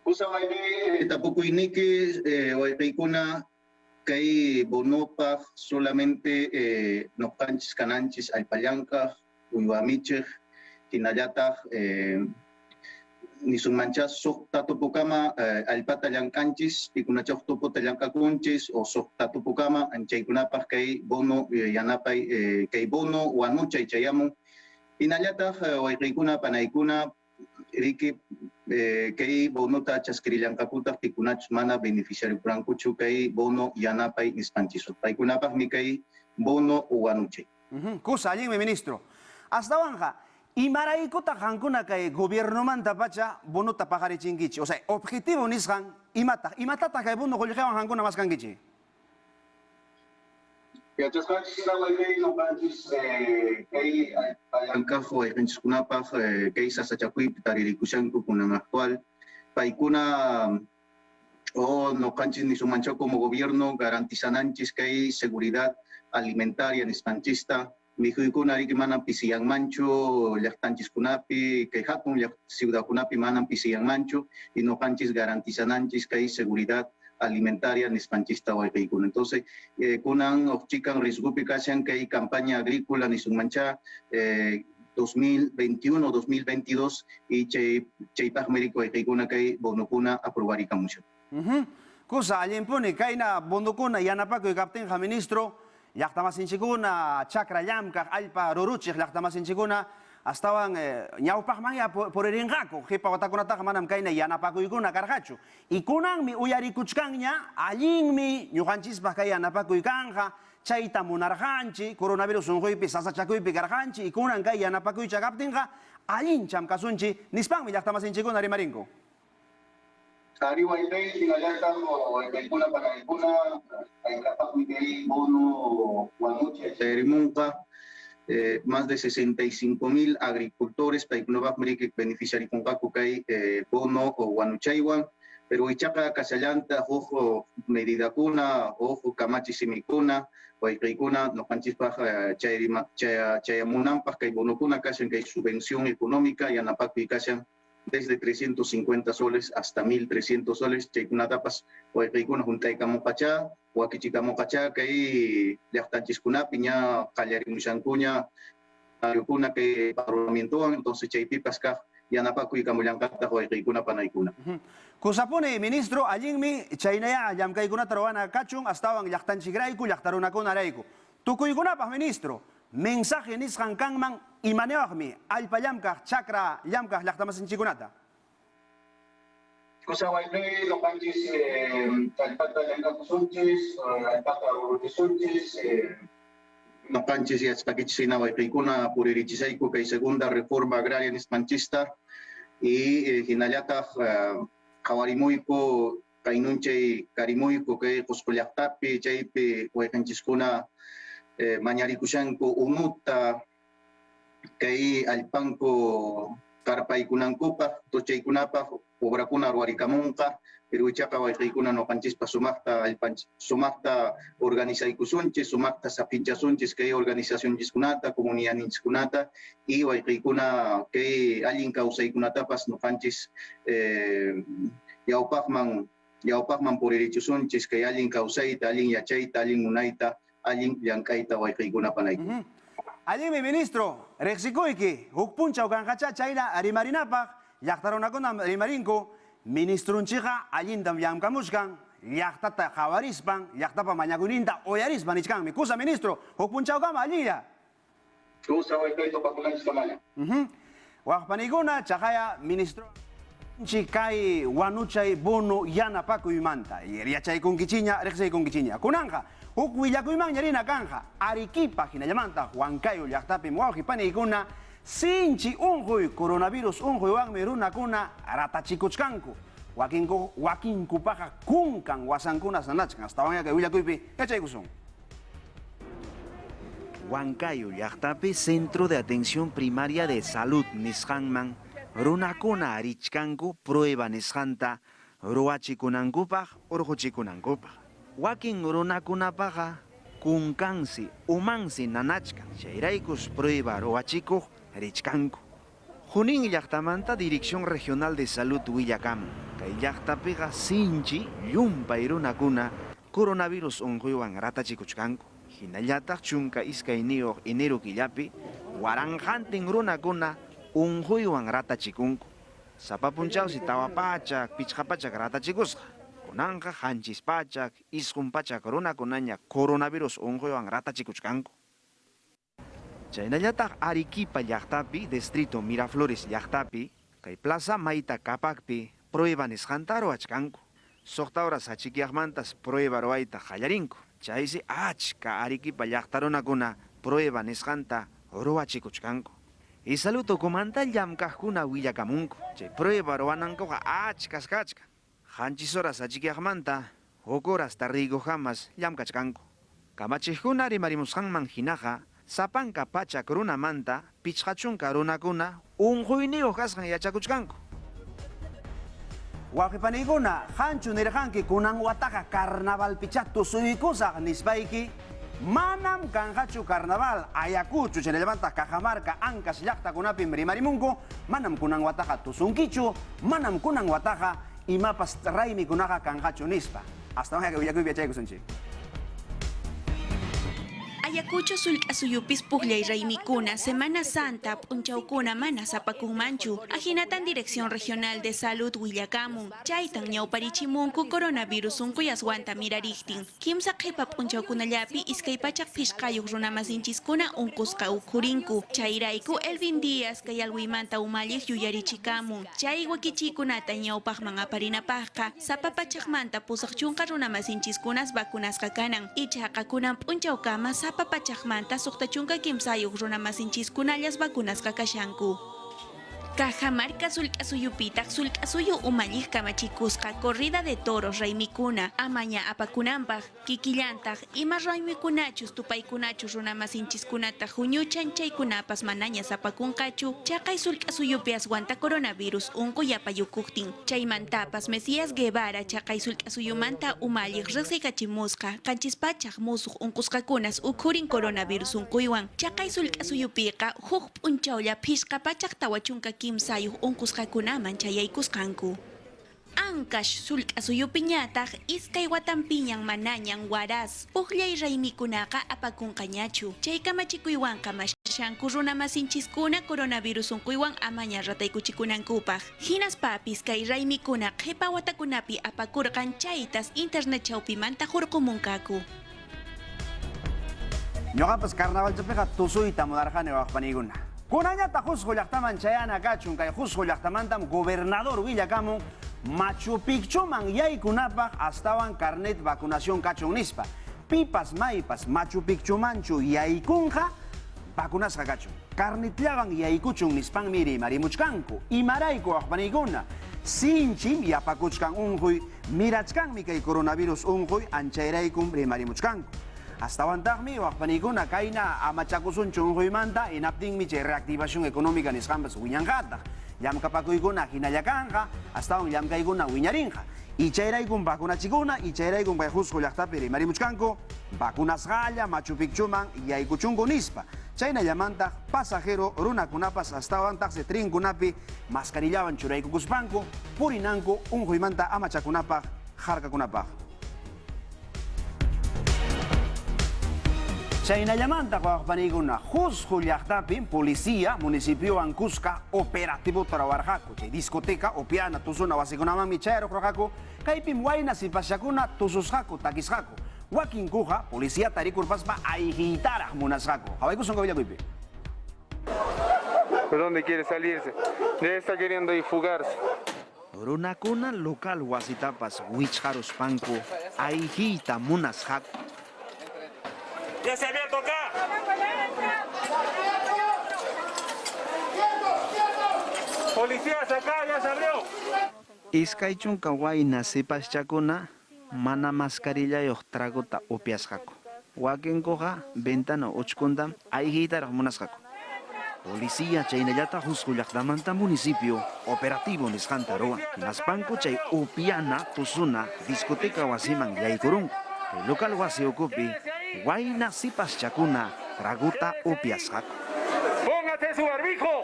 Kusa wayqi tapukuyniki wayqaykuna kay bonopaq solamente noqanchis kananchis allpallankaq uywamichej hinallataq nisunmancha soqta tupukama allpata llankanchis pikunachaq tupota llankakunchis o soqta tupukama anchaykunapaq kay bono yanapay kay bono wanuchay chayamun hinallataq wayqaykuna panaykuna riki kay bonota chaskirillankakutaq pikunachus mana beneficiariukurankuchu kay bono yanapay nisqanchis paykunapaqmi kay bono wanuchay. Kusa allinmi ministro. Hasta wanja, imaraykutaq qankuna kay gobierno manta pacha bonota pajarichinkichi. O sea, objetivo nisqan imatataq kay bono qollqewan qankuna maskankichi. Yachasqanchis wayqay noqanchis kay allankaq wayqanchiskunapaq kay sasachakuypi taririkushanku kunan actual paykuna o noqanchis nisunmancha como gobierno garantizananchis kay seguridad alimentaria nisqanchista mijuykuna riki manan pisiyanmanchu llaqtanchiskunapi kay hatun ciudadkunapi manan pisiyanmanchu y noqanchis garantizananchis kay seguridad alimentaria nisqanchista wayqaykuna. Entonces kunan uqchikan risgupi kashan kay campaña agrícola nisunmancha 2021-2022 y chaypaqmi riki wayqaykuna kay bonokuna aprobarikamushan. Kusa allinpuni kayna bonokuna yanapakuy kaptinqa ministro llaqtamasinchikuna chakra llamkaq allpa ruruchiq llaqtamasinchikuna astawan ñawpaqmanya puririnqaku qipa watakunataqa manam kayna yanapakuykuna karqachu y kunanmi uyarikuchkanña allinmi ñuqanchispaq kay yanapakuykanqa chayta munarqanchi coronavirus unquypi sasachakuypi karqanchi y kunan kay yanapakuycha kaptinqa allincham kasunchi nispanmi llaqtamasinchikuna rimarinku. Ari wayqay hinallataq wayqaykuna panaykuna kaykapakuy kay bono wanuchay chayrimunqa más de 65,000 agricultores paykunapaqmi riki beneficiarikunqaku kay bono wanuchaywan pero ichaqa kasallanta huk medidakuna huk kamachisimikuna wayqaykuna noqanchispaq chayamunanpaq kay bonokuna kashan kay subvención económica yanapakuy kashan desde 350 soles hasta 1.300 soles chaykunatapas wayqaykuna juntaykamunqacha wakichikamunqacha kay llaqtanchiskunapi ña qallarimushankuña ayukuna kay parlamientowan entonces chaypipas kaq yanapakuykamullanqataq wayqaykuna panaykuna. Kusapuni ministro allinmi chaynaya llamkaykunata ruwana kachun astawan llaqtanchikrayku llaqtarunakuna tukuykunapaq ministro mensaje nisqan kanman imanewaqmi allpa llamkaq chakra llamkaq llaqtamasinchikunata. Kusa wayqay noqanchis allpata llankakusunchis allpata ruruchisunchis noqanchis yachpakichis hina wayqaykuna puririchisayku kay segunda reforma agraria nisqanchista y hinallataq qawarimuyku kaynunchay karimuyku kay Qusqu llaqtapi chaypi wayqanchiskuna mañarikushanku unuta kay allpanku karpaykunankupa, tuchaykunapa, obrakuna ruwarikamunqa, Peruchaqa wayqiykuna noqanchispa sumaqta organizaykusunchis, sumaqta sapinchasunchis kay organizacionchiskunata, comunidadninchikkunata, y wayqiykuna kay allin kawsaykunatapas noqanchis yawpaqman puririchusunchis kay allin kawsayta, allin yachayta, allin munayta, allin llank'ayta wayqiykuna panayta. Allí mi ministro, Rexikoiki, Hukpuncha o Kanjacha, Chaira, Arimarinapag, Yaktaronakona, Arimarinko, Ministro Unchiha, Allindam Yamkamushkan, Yaktata Javarispan, Yaktapa Mañaguninda, Oyarispan, Ichkan, mi cusa ministro, Hukpuncha o Kama, Allía. Kusa wayqiyta pakulanchis kamaya. Wakpaniguna, Chahaya, ministro. Chikai, Wanuchay, Bono, Yana Paco y Manta, y Riachay con Kichiña, Rexay con Kichiña, Kunanja. Hukwillakuyman yarina kanja, Arequipa hinallamanta Huancayo llaqtapi muawqipanikuna sinchi unquy coronavirus unquywanmi runakuna ratachikuchkanku. Wakinkupaqa kunkan wasankuna sanachkan astawan yaka willakuypi yachaykusun. Huancayo llaqtapi Centro de Atención Primaria de Salud nisqanman runakuna arichkanku prueba nisqanta ruwachikunankupaq urquchikunankupaq. Wakin runakunapaqa kunkansi, umansi nanachkan, chayraykus prueba ruwachikuq richkanku. Junin llaqtamanta Dirección Regional de Salud Willakaman, kay llaqtapiqa sinchi llumpay runakuna coronavirus unquywan ratachikuchkanku. Hinallataq chunka iskayniyuq enero killapi waranqantin runakuna unquywan ratachikunku. Sapapunchawsi tawapachak, pichqapachak ratachikusqa. Kunanqa hanchispachak, isqumpachak runakunaña coronavirus unquywan ratachikuchkanku. Chaynallataq Arequipa llaqtapi, distrito Miraflores llaqtapi, kay Plaza Mayta kapakpi prueba nisqanta ruwachkanku. Suqta horas hachikyaqmantas prueba ruwayta qallarinku. Chaysi achka Arequipa llaqta runakuna prueba nisqanta ruwachikuchkanku. Y salud ukumanta llamkaqkuna willakamunku. Chay prueba ruwanankuqa achkas kachka. Hanchis horas achikyaqmanta, horas tarrigo jamas llamkachkanku. Kamachijkuna rimarimusqanman hinaqa, sapanka pachak runamanta, pichqachunka runakuna, unquyniyuq kasqan yachakuchkanku. Waqhipaniguna, hanchu nirqanki kunan wataqa carnaval pichatu suykusaq nispayki, manam kanqachu carnaval ayakuchu chaynallamanta Cajamarca, Ancash llaqtakunapi rimarimunku, manam kunan wataqa tusunkichu, manam kunan wataqa imapas raymi kunaqa kanqachu nispa. Hasta mañana que willakuypi yachaykusunchik. Ayacucho sulk'asuyupis puqllay raymikuna Semana Santa p'unchawkuna mana sapakunmanchu. Ajinatan Dirección Regional de Salud Willakamun. Chaytan ñawparichimunku coronavirus unquy aswanta mirariqtin. Kimsa qhipa p'unchawkunallapi iskay pachak phishqayuq runamasinchiskuna unqusqa ukhurinku. Chayrayku Elvin Díaz kay alwiymanta umalliq yuyarichikamun. Chay wakichikunata ñawpaqman aparinapaqqa sapa pachaqmanta pusaq chunqa runamasinchikunas vacunasqa kanan. Ichaqa kunan p'unchawkama sapa pachaqmanta suqtachunka kimsayuq runamasinchikkunallas vacunasqa kashanku. Cajamarca sulk'asuyupitaq sulk'asuyu umalliq kamachikusqa corrida de toros raymikuna amaña apakunanpaq kikillantaq ima raymikunachus tupaykunachus runamasinchikkunata huñuchan chaykunapas manaña sapakunqachu chaqay sulk'asuyupi aswanta coronavirus unquy apayukuqtin chaymantapas Mesías Guevara chaqay sulk'asuyumanta umalliq riqsikachimusqa qanchispachaq musuq unqusqakunas ukhurin coronavirus unquywan chaqay sulk'asuyupiqa huk p'unchawlla phishqapachaq tawachunka kimsayuq unqusqakunaman chayaykusqanku. Ancash sulk'asuyupiñataq iskay watanpiñan manañan waras puqllay raymikunaqa apakunqañachu. Chay kamachikuywanqa mashanku runamasinchiskuna coronavirus unquywan amaña rataykuchikunankupaq. Hinaspapis kay raymikuna qhipa watakunapi apakurqan chaytas internet chawpimanta hurqumunqaku. Ñoqapas carnavalchapiqa tusuyta mudarqani waqpaniguna. Kunañata Jusco llaqtaman chayana kachun kay Jusco llaqtamantam gobernador Willakamun Machu Picchuman yaykunapaq astawan carnet vacunación kachun nispa. Pipas maypas Machu Picchumanchu yaykunqa vacunasqa kachun. Carnetllawan yaykuchun nispanmi rimarimuchkanku. Imarayku waqpaniguna sinchim yapakuchkan unquy mirachkanmi kay coronavirus unquy anchayraykum rimarimuchkanku. Astawantaqmi waqpanikuna kayna amachakusunchu unquymanta inaptinmi chay reactivación económica nisqanpas wiñanqataq. llamkapakuykuna hinallakanqa, astawan llamkaykuna wiñarinqa. Ichayraykun vacunachikuna, ichayraykun kay Cusco llaqtapi rimarimuchkanku, vacunasqalla Machu Picchuman yaykuchunku nispa. Chaynallamantaq pasajero runakunapas astawantaqsi trinkunapi mascarillawan churaykukuspanku, purinanku unquymanta amachakunapaq, harkakunapaq. Chaynallamantaq waqpaniguna Cusco llaqtapi policía municipio Cusca operativo trawarqaku. Chay discoteca opiana tusuna wasikunamanmi chayruqraqaku, kaypim wayna sipashakuna tususqaku takisqaku. Wakinkuqa policía tarikurpaspa ayqiytaraq munasqaku. Hawaykusunqa willakuypi. ¿De dónde quiere salirse? Ya está queriendo ir fugarse. Runakuna local wasitapas wichharuspanku ayqiyta munasqaku. ¡Ya se abierto acá! ¡Policías acá! ¡Ya se abrió! Iskaychunka wayna sipaschakuna mana mascarillayuq traguta upiasqaku. Wakinkuqa ventana uchkuntam ayqiytaraq munasqaku. Policía chaynallata Cusco llaqtamanta municipio operativo nisqanta ruwan. Hinaspanku chay upiana tusuna discoteca wasiman yaykurunku. Kay local wasi ukupi wayna sipaschakuna traguta upiasqaku. ¡Póngate su barbijo!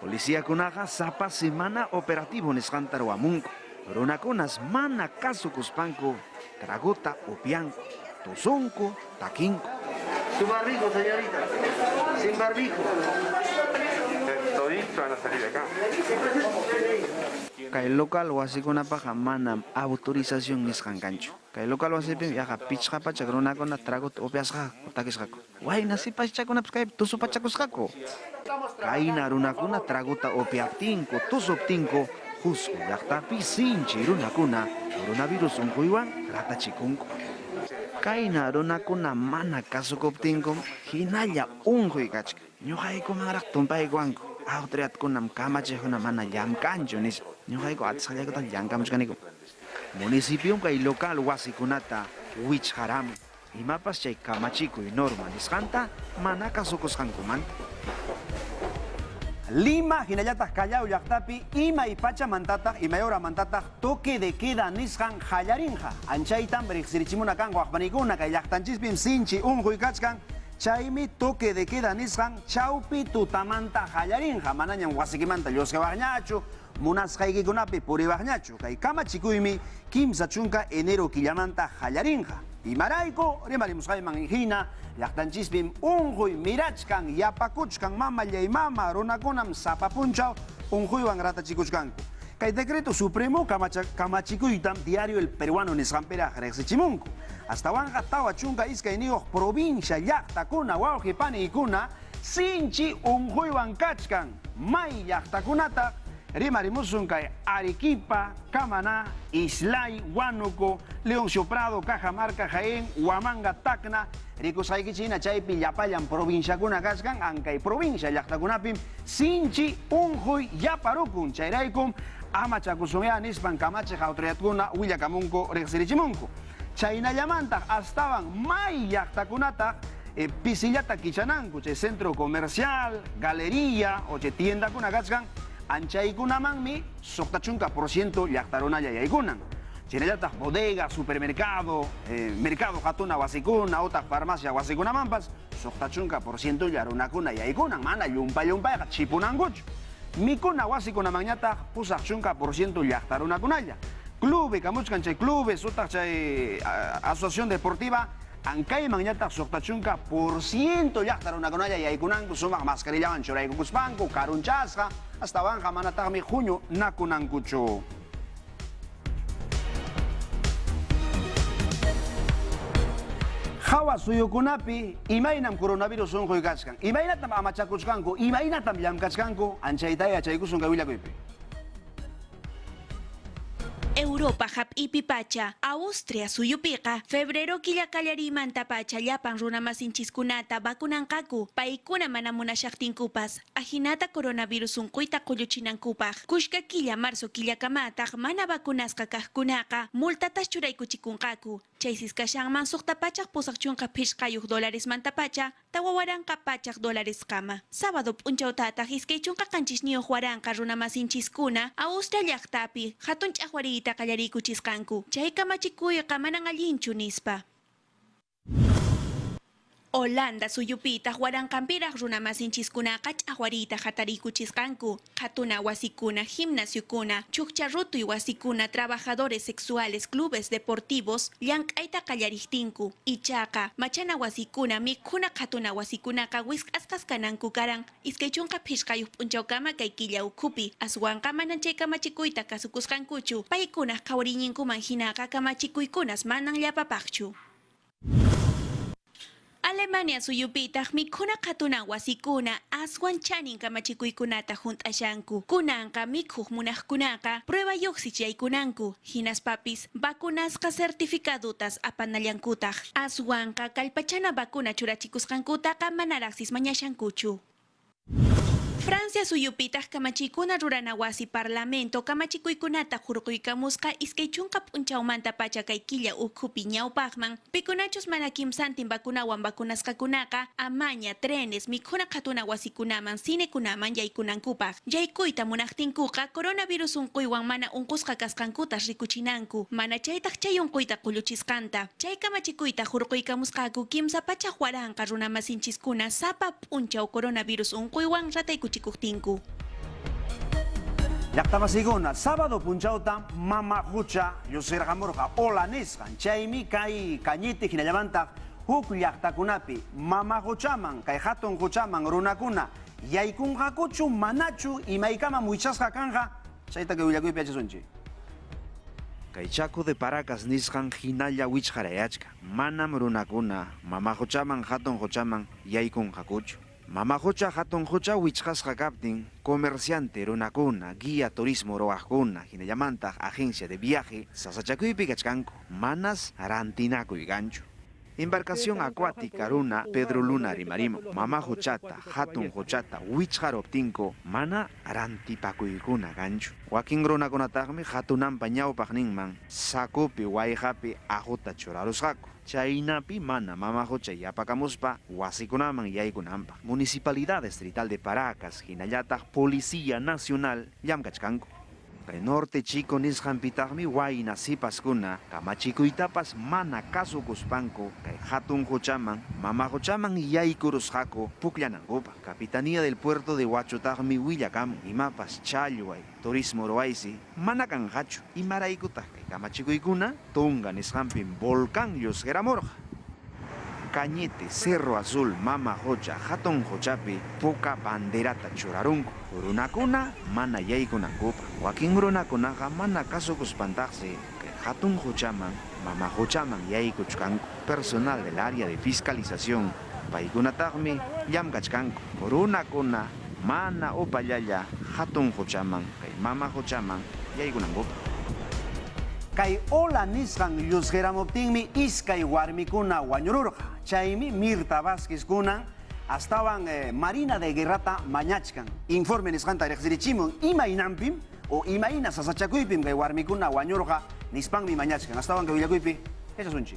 Policía kunaqa sapa semana operativo nisqanta ruwamunku. Runakunas mana kasukuspanku traguta upianku, tusunku, takinku. Su barbijo, señorita. Sin barbijo. Toditos van a salir de acá. Kay local wasikunapaqa manam autorización nisqankanchu. Kay local wasipi yaqa pichqapachak runakuna traguta upiasqaku, takisqaku. Wayna sipaschakunapas kay tusupachakusqaku. Kayna runakuna traguta upiaptinku, tusuptinku, Cusco llaqtapi sinchi runakuna coronavirus unquywan ratachikunku. Kayna runakuna mana kasukuptinku hinalla unquy kachka. Ñuqaykumanraq tumpaykuwanku. Autoridadkunam kamachiqkuna mana llamkanchu nispa. Ñuqayku atisqallakuta llamkamuchkaniku. Municipio kay local wasikunata wichqaramun. Imapas chay kamachikuy norma nisqanta mana kasukusqankumanta. Lima, hinallataq Callao llaqtapi imay pachamantataq imay horamantataq toque de queda nisqan hallarinqa. Anchaytan riqsirichimuna kan waqpanikuna kay llaqtanchispim sinchi unquy kachkan. Chaymi toque de queda nisqan chawpi tutamanta hallarinqa. Manañan wasikimanta llusqawaqñachu, munasqaykikunapi puriwaqñachu. Kay kamachikuymi kimsa chunka enero killamanta hallarinqa. Imarayku rimarimusqayman hina llaqtanchispim unquy mirachkan yapakuchkan mama llaymama runakunam sapapunchaw unquywan ratachikuchkanku. Kay decreto supremo kamachikuytam diario El Peruano nisqanpiraq riqsichimunku. Astawanqa tawa chunka iskay niyuq provincia llaqtakuna wawqipaniykuna sinchi unquywan kachkan may llaqtakunata rimarimusun kay Arequipa, Camaná, Islay, Huánuco, Leoncio Prado, Cajamarca, Jaén, Huamanga, Tacna, rikusaykichina chaypi llapallan provinciakuna kachkan ankay provincia llaqtakunapim sinchi unquy yaparukun chayraykum amachakusunya nispan kamachiq autoridadkuna willakamunku riqsirichimunku. Chaynallamantaq astawan may llaqtakunataq pisillata kichananku chay centro comercial, galería o chay tiendakuna kachkan anchaykunamanmi suqtachunka % llaqtarunalla yaykunan. Chaynallataq bodega, supermercado, mercado hatuna wasikuna, otaq farmacia wasikunamanpas suqtachunka % runakuna yaykunan, mana llumpayqa chipunankuchu. Mikuna wasikunamanñataq pusaq chunka % llaqtarunakunalla. Clube kamuchkan chay clubes, otaq chay asociación deportiva ankaymanñataq suqtachunka % llaqtarunakunalla yaykunanku sumaq mascarillawan churaykukuspanku, karunchasqa, astawanqa manataqmi junio nakunankuchu. Hawa suyukunapi imaynam coronavirus unquy kachkan, imaynatam amachakuchkanku, imaynatam llamkachkanku, anchaytaya chaykusun kay willakuypi. Europa hap'ipi pacha, Austria suyupiqa, febrero killakallarimanta pacha llapan runamasinchikkunata vacunanqaku, paykuna mana munashaqtinkupas, ahinata coronavirus unquyta qulluchinankupaq, kushka killa marzo killakamataq mana vacunasqa kaqkunaqa, multatas churaykuchikunqaku, chaysis kashanman suqta pachaq pusaq chunqa phishqayuq dolaresmanta pacha, tawawaranqa pachaq dolaresqama. Sábado p'unchawtataq iskay chunqa qanchisniyuq waranqa runamasinchiskuna, Austria llaqtapi, hatun ch'aqwariyta qallariykuchisqanku, chay kamachikuyqa manan allinchu nispa. Holanda suyupita huarankampiraq runamasinchikkunaqa ch'aqwariyta hatariykuchisqanku, qhatuna wasikuna, gimnasiokuna, chukcha rutuy wasikuna, trabajadores sexuales, clubes deportivos, llank'ayta qallariptinku, ichaqa machana wasikuna, mikhuna qhatuna wasikunaqa wisq'asqas kananku karan, iskay chunqa phishqayuq p'unchawkama kay killa ukhupi, aswanqa manan chay kamachikuyta kasukusqankuchu, paykunaq qhawariñinkuman hinaqa kamachikuykunas manan llapapaqchu. Alemania suyupitaq mikhuna qhatuna wasikuna aswan chanin kamachikuykunata hunt'ashanku. Kunanqa mikhuq munaqkunaqa pruebayuqsi yaykunanku. Hinaspapis vacunasqa certificadutas apanallankutaq. Aswanqa kallpachana vacuna churachikusqankutaqa manaraqsis mañashankuchu. Francia suyupitaq kamachikuna rurana wasi parlamento kamachikuykunata hurquykamusqa iskay chunqa p'unchawmanta pacha kay killa ukhupi ñawpaqman pikunachus mana kimsantin vacunawan vacunasqakunaqa amaña, trenes, mikhuna qhatuna wasikunaman, cinekunaman yaykunankupaq. Yaykuyta munaqtinkuqa coronavirus unquywan mana unqusqa kasqankutas rikuchinanku. Mana chaytaq chay unquyta qulluchisqanta. Chay kamachikuyta hurquykamusqaku kimsa pachaq waranqa runamasinchiskuna sapa p'unchaw coronavirus unquywan rataykuchikuqtinku. Llaqtamasikuna, sábado punchawta mama hucha yusirqamurqa olanisqan chaymi kay kañiti hinallamantaq huk llaqtakunapi mama huchaman kay hatun huchaman runakuna yaykunqakuchu manachu imaykama muichasqa kanja chayta kay willakuypi achasunchi. Kay Chaco de Paracas nisqan hinalla wichqarayachka. Manam runakuna mama huchaman hatun huchaman yaykunqakuchu. Mama hucha hatun hucha wichqasqa kaptin comerciante runakuna, guía turismo roaqkuna, hinallamantaq agencia de viaje sasachakuypi kachkanku, manas rantinakuy ganchu. Embarcación acuática runa Pedro Luna rimarimo, mama huchata, hatun huchata wichqaroptinko mana rantipakuykuna ganchu. Wakin runakunataqmi hatunanpa ñawpaq ninman sakupi wayqapi ajuta churarusqaku. Chaynapi mana mama hucha yapakamuspa wasikunaman yaykunanpaq. Municipalidad Distrital de Paracas hinallataq Policía Nacional llamkachkanku. Kay norte chico nisqanpitaqmi wayna sipaskuna kamachikuytapas mana kasukuspanku kay hatun huchaman mama huchaman yaykurusqaku pukllanankupa. Capitanía del Puerto de Huachotaqmi willakamun imapas challway turismo ruwaysi mana kanqachu imaraykutaq kay kamachikuykuna tunga nisqanpin volcán llusqeramurqa. Cañete, Cerro Azul, Mama Hocha, Hatun Hochapi, poca banderata churarunku. Runakuna mana yaykunankupa. Wakin runakunaqa mana kasukuspantaxi que Hatun Hochaman, Mama Hochaman yaykuchkanku. Personal del área de fiscalización, paykunataqmi llamkachkanku. Runakuna mana upallalla Hatun Hochaman, kay Mama Hochaman yaykunankupa. Kay ola nisqan llusqeramuptinmi iskay warmikuna wañururqa. Chaymi Mirta Vázquez kunan astawan Marina de Guerrata mañachkan. Informe nisqanta riqsirichimun imaynampim o imayna sasachakuypim kay warmikuna wañurqa nispanmi mañachkan. Astawan kay willakuypi echasunchi.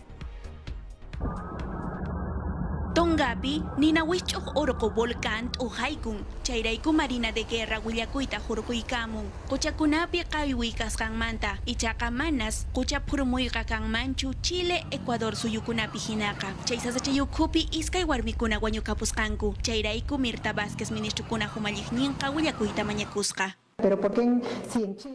Tongapi, nina wich'uq urqu volcán t'uhaykun, chayrayku Marina de Guerra willakuyta hurquykamun. Quchakunapi qaywi kasqanmanta, ichaqa manas qucha phurmuyqa kanmanchu Chile, Ecuador suyukunapi hinaqa. Chay sasachayukhupi iskay warmikuna wañukapusqanku, chayrayku Mirta Vázquez ministrukuna humalliqninqa willakuyta mañakusqa. Pero ¿por qué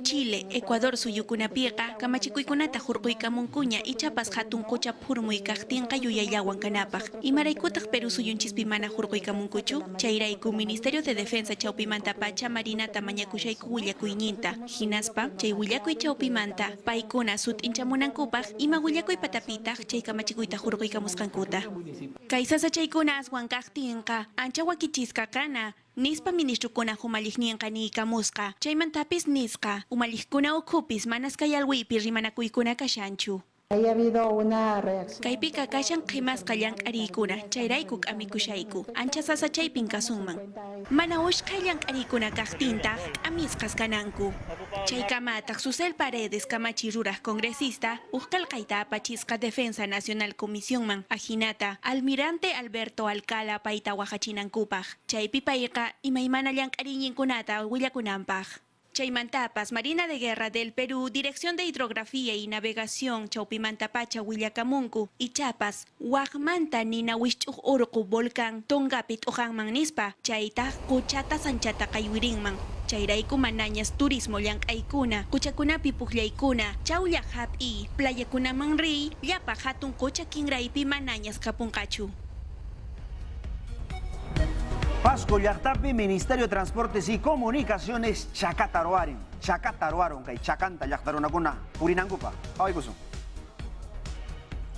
Chile, Ecuador suyukunapiqa kamachikuykunata hurquykamunkuña ichapas hatun qucha phurmuy kaqtinqa yuyayllawan kanapaq. Imaraykutaq Perú suyunchispi mana hurquykamunkuchu? Chayrayku Ministerio de Defensa chawpimanta pacha Marinata mañakushayku willakuyninta. Hinaspa chay willakuy chawpimanta paykuna sut'inchamunankupaq ima willakuy patapitaq chay kamachikuyta hurquykamusqankuta. Kay sasachaykuna aswan kaqtinqa ancha wakichisqa kana. nispa ministro kuna humaliknian kanika muska, chaymantapis niska, umalikuna ukupis manas kayalwipi rimanakuykuna kashanchu. Haya habido una reacción. Kaypi kakashan qimas kallan arikuna, chayraykuk amikushayku, ancha sasa chaypin kasunman. Mana ushkallan arikuna kaqtinta, amisqas kananku. Chaykamataq Susel Paredes kamachiruraq congresista, uqkalqayta apachisqa Defensa Nacional Comisionman, ajinata, Almirante Alberto Alcala payta waqachinankupaq. Chaypi payqa imaymana llank'ariñinkunata willakunanpaq. Chaymantapas, Marina de Guerra del Perú, Dirección de Hidrografía y Navegación, Chaupimantapacha, Huillacamuncu, y Chiapas, Huajmanta, Nina Huichuj Urqu, Volcán, Tongapit, Ojanman Nispa, Chayta, Kuchata, Sanchata, Kaywirinman, Chayraiku Manañas, Turismo, Llank'aykuna, Kuchakunapi Pukllaykuna, Chaullajap y Playakunaman Ri, Llapa Hatun Kucha Kinraipi Manañas Kapunkachu. Pasco Llaqtapi, Ministerio de Transportes y Comunicaciones, Chacataruaron, kay Chacanta Llaqtarunakuna, Purinankupa. Awaykusun.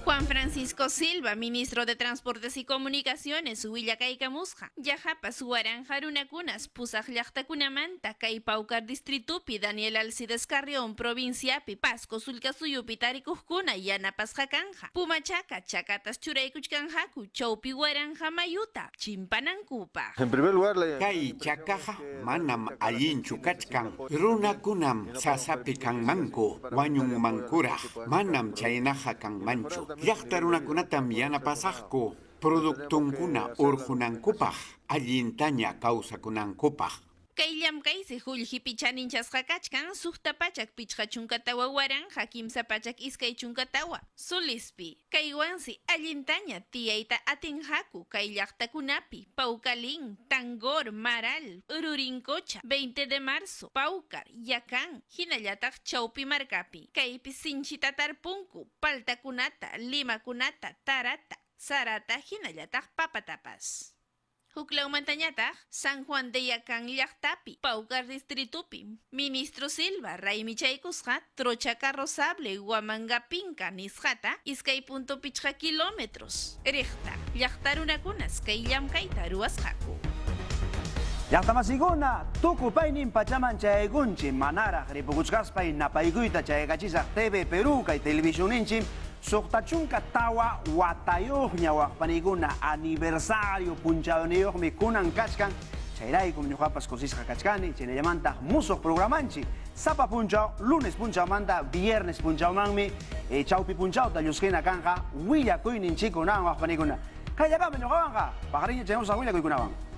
Juan Francisco Silva, ministro de Transportes y Comunicaciones, Huillacaycamusqa. Yajapas suwaran harunakunas, pusaq llaqtakunamanta, kay Paucar distritupi, Daniel Alcides Carrión, provinciapi, Pasco Sulcasuyupi tarikuqkuna, yanapasqa kanja. Pumachaca, chakatas churaykuchkanjaku, chawpi waranja mayuta, chimpanankupa. En primer lugar, Kay chakaja manam allinchu kachkan, runakunam sasapi kanmanku, wañunmankuraq, manam chaynaja kanmanchu. Llaqtarunakunatam yanapasaqku, productunkuna urjunankupaq, allintaña kawsakunankupaq. Kayllam kaysi hullhi pichaninchasqa kachkan, suqtapachak pichqa chunkatawa waranja, kimsapachak iskay chunkatawa, Sulispi. Kaywansi allintaña tiyayta atinjaku, kay llaqtakunapi, Paucalín, Tangor, Maral, Ururincocha, 20 de marzo, Paucar, Yacán, hinallataq Chawpi markapi, kaypi sinchita tarpunku, Paltakunata, Limakunata, Tarata, Sarata, hinallataq Papatapas. Huklaumantañataq San Juan de Yacán llaqtapi, Paucar distritupi, Ministro Silva, Raymi chaykusqa, trocha carrozable, Huamangapinka nisqata, iskay punto pichqa kilómetros. Riqta, llaqtarunakunas kay llamkayta ruwasqaku. Llaqtamasikuna, tukupaynin pachaman chayaykunchik, manaraq ripukuchkaspay napaykuyta chayaykachisaq TV Perú kay televisioninchik, Suqtachunka tawa watayuqña waqpanikuna aniversario punchawniyuqmi kunan kachkan chayraykum ñuqapas kusisqa kachkani chaynallamantaq musuq programanchik sapa punchaw lunes punchawmanta viernes punchawmanmi chawpi punchawta llusqina kanja willakuyninchikunawan waqpanikuna kayllapami ñuqawanqa paqariña chaymusaq willakuykunawan.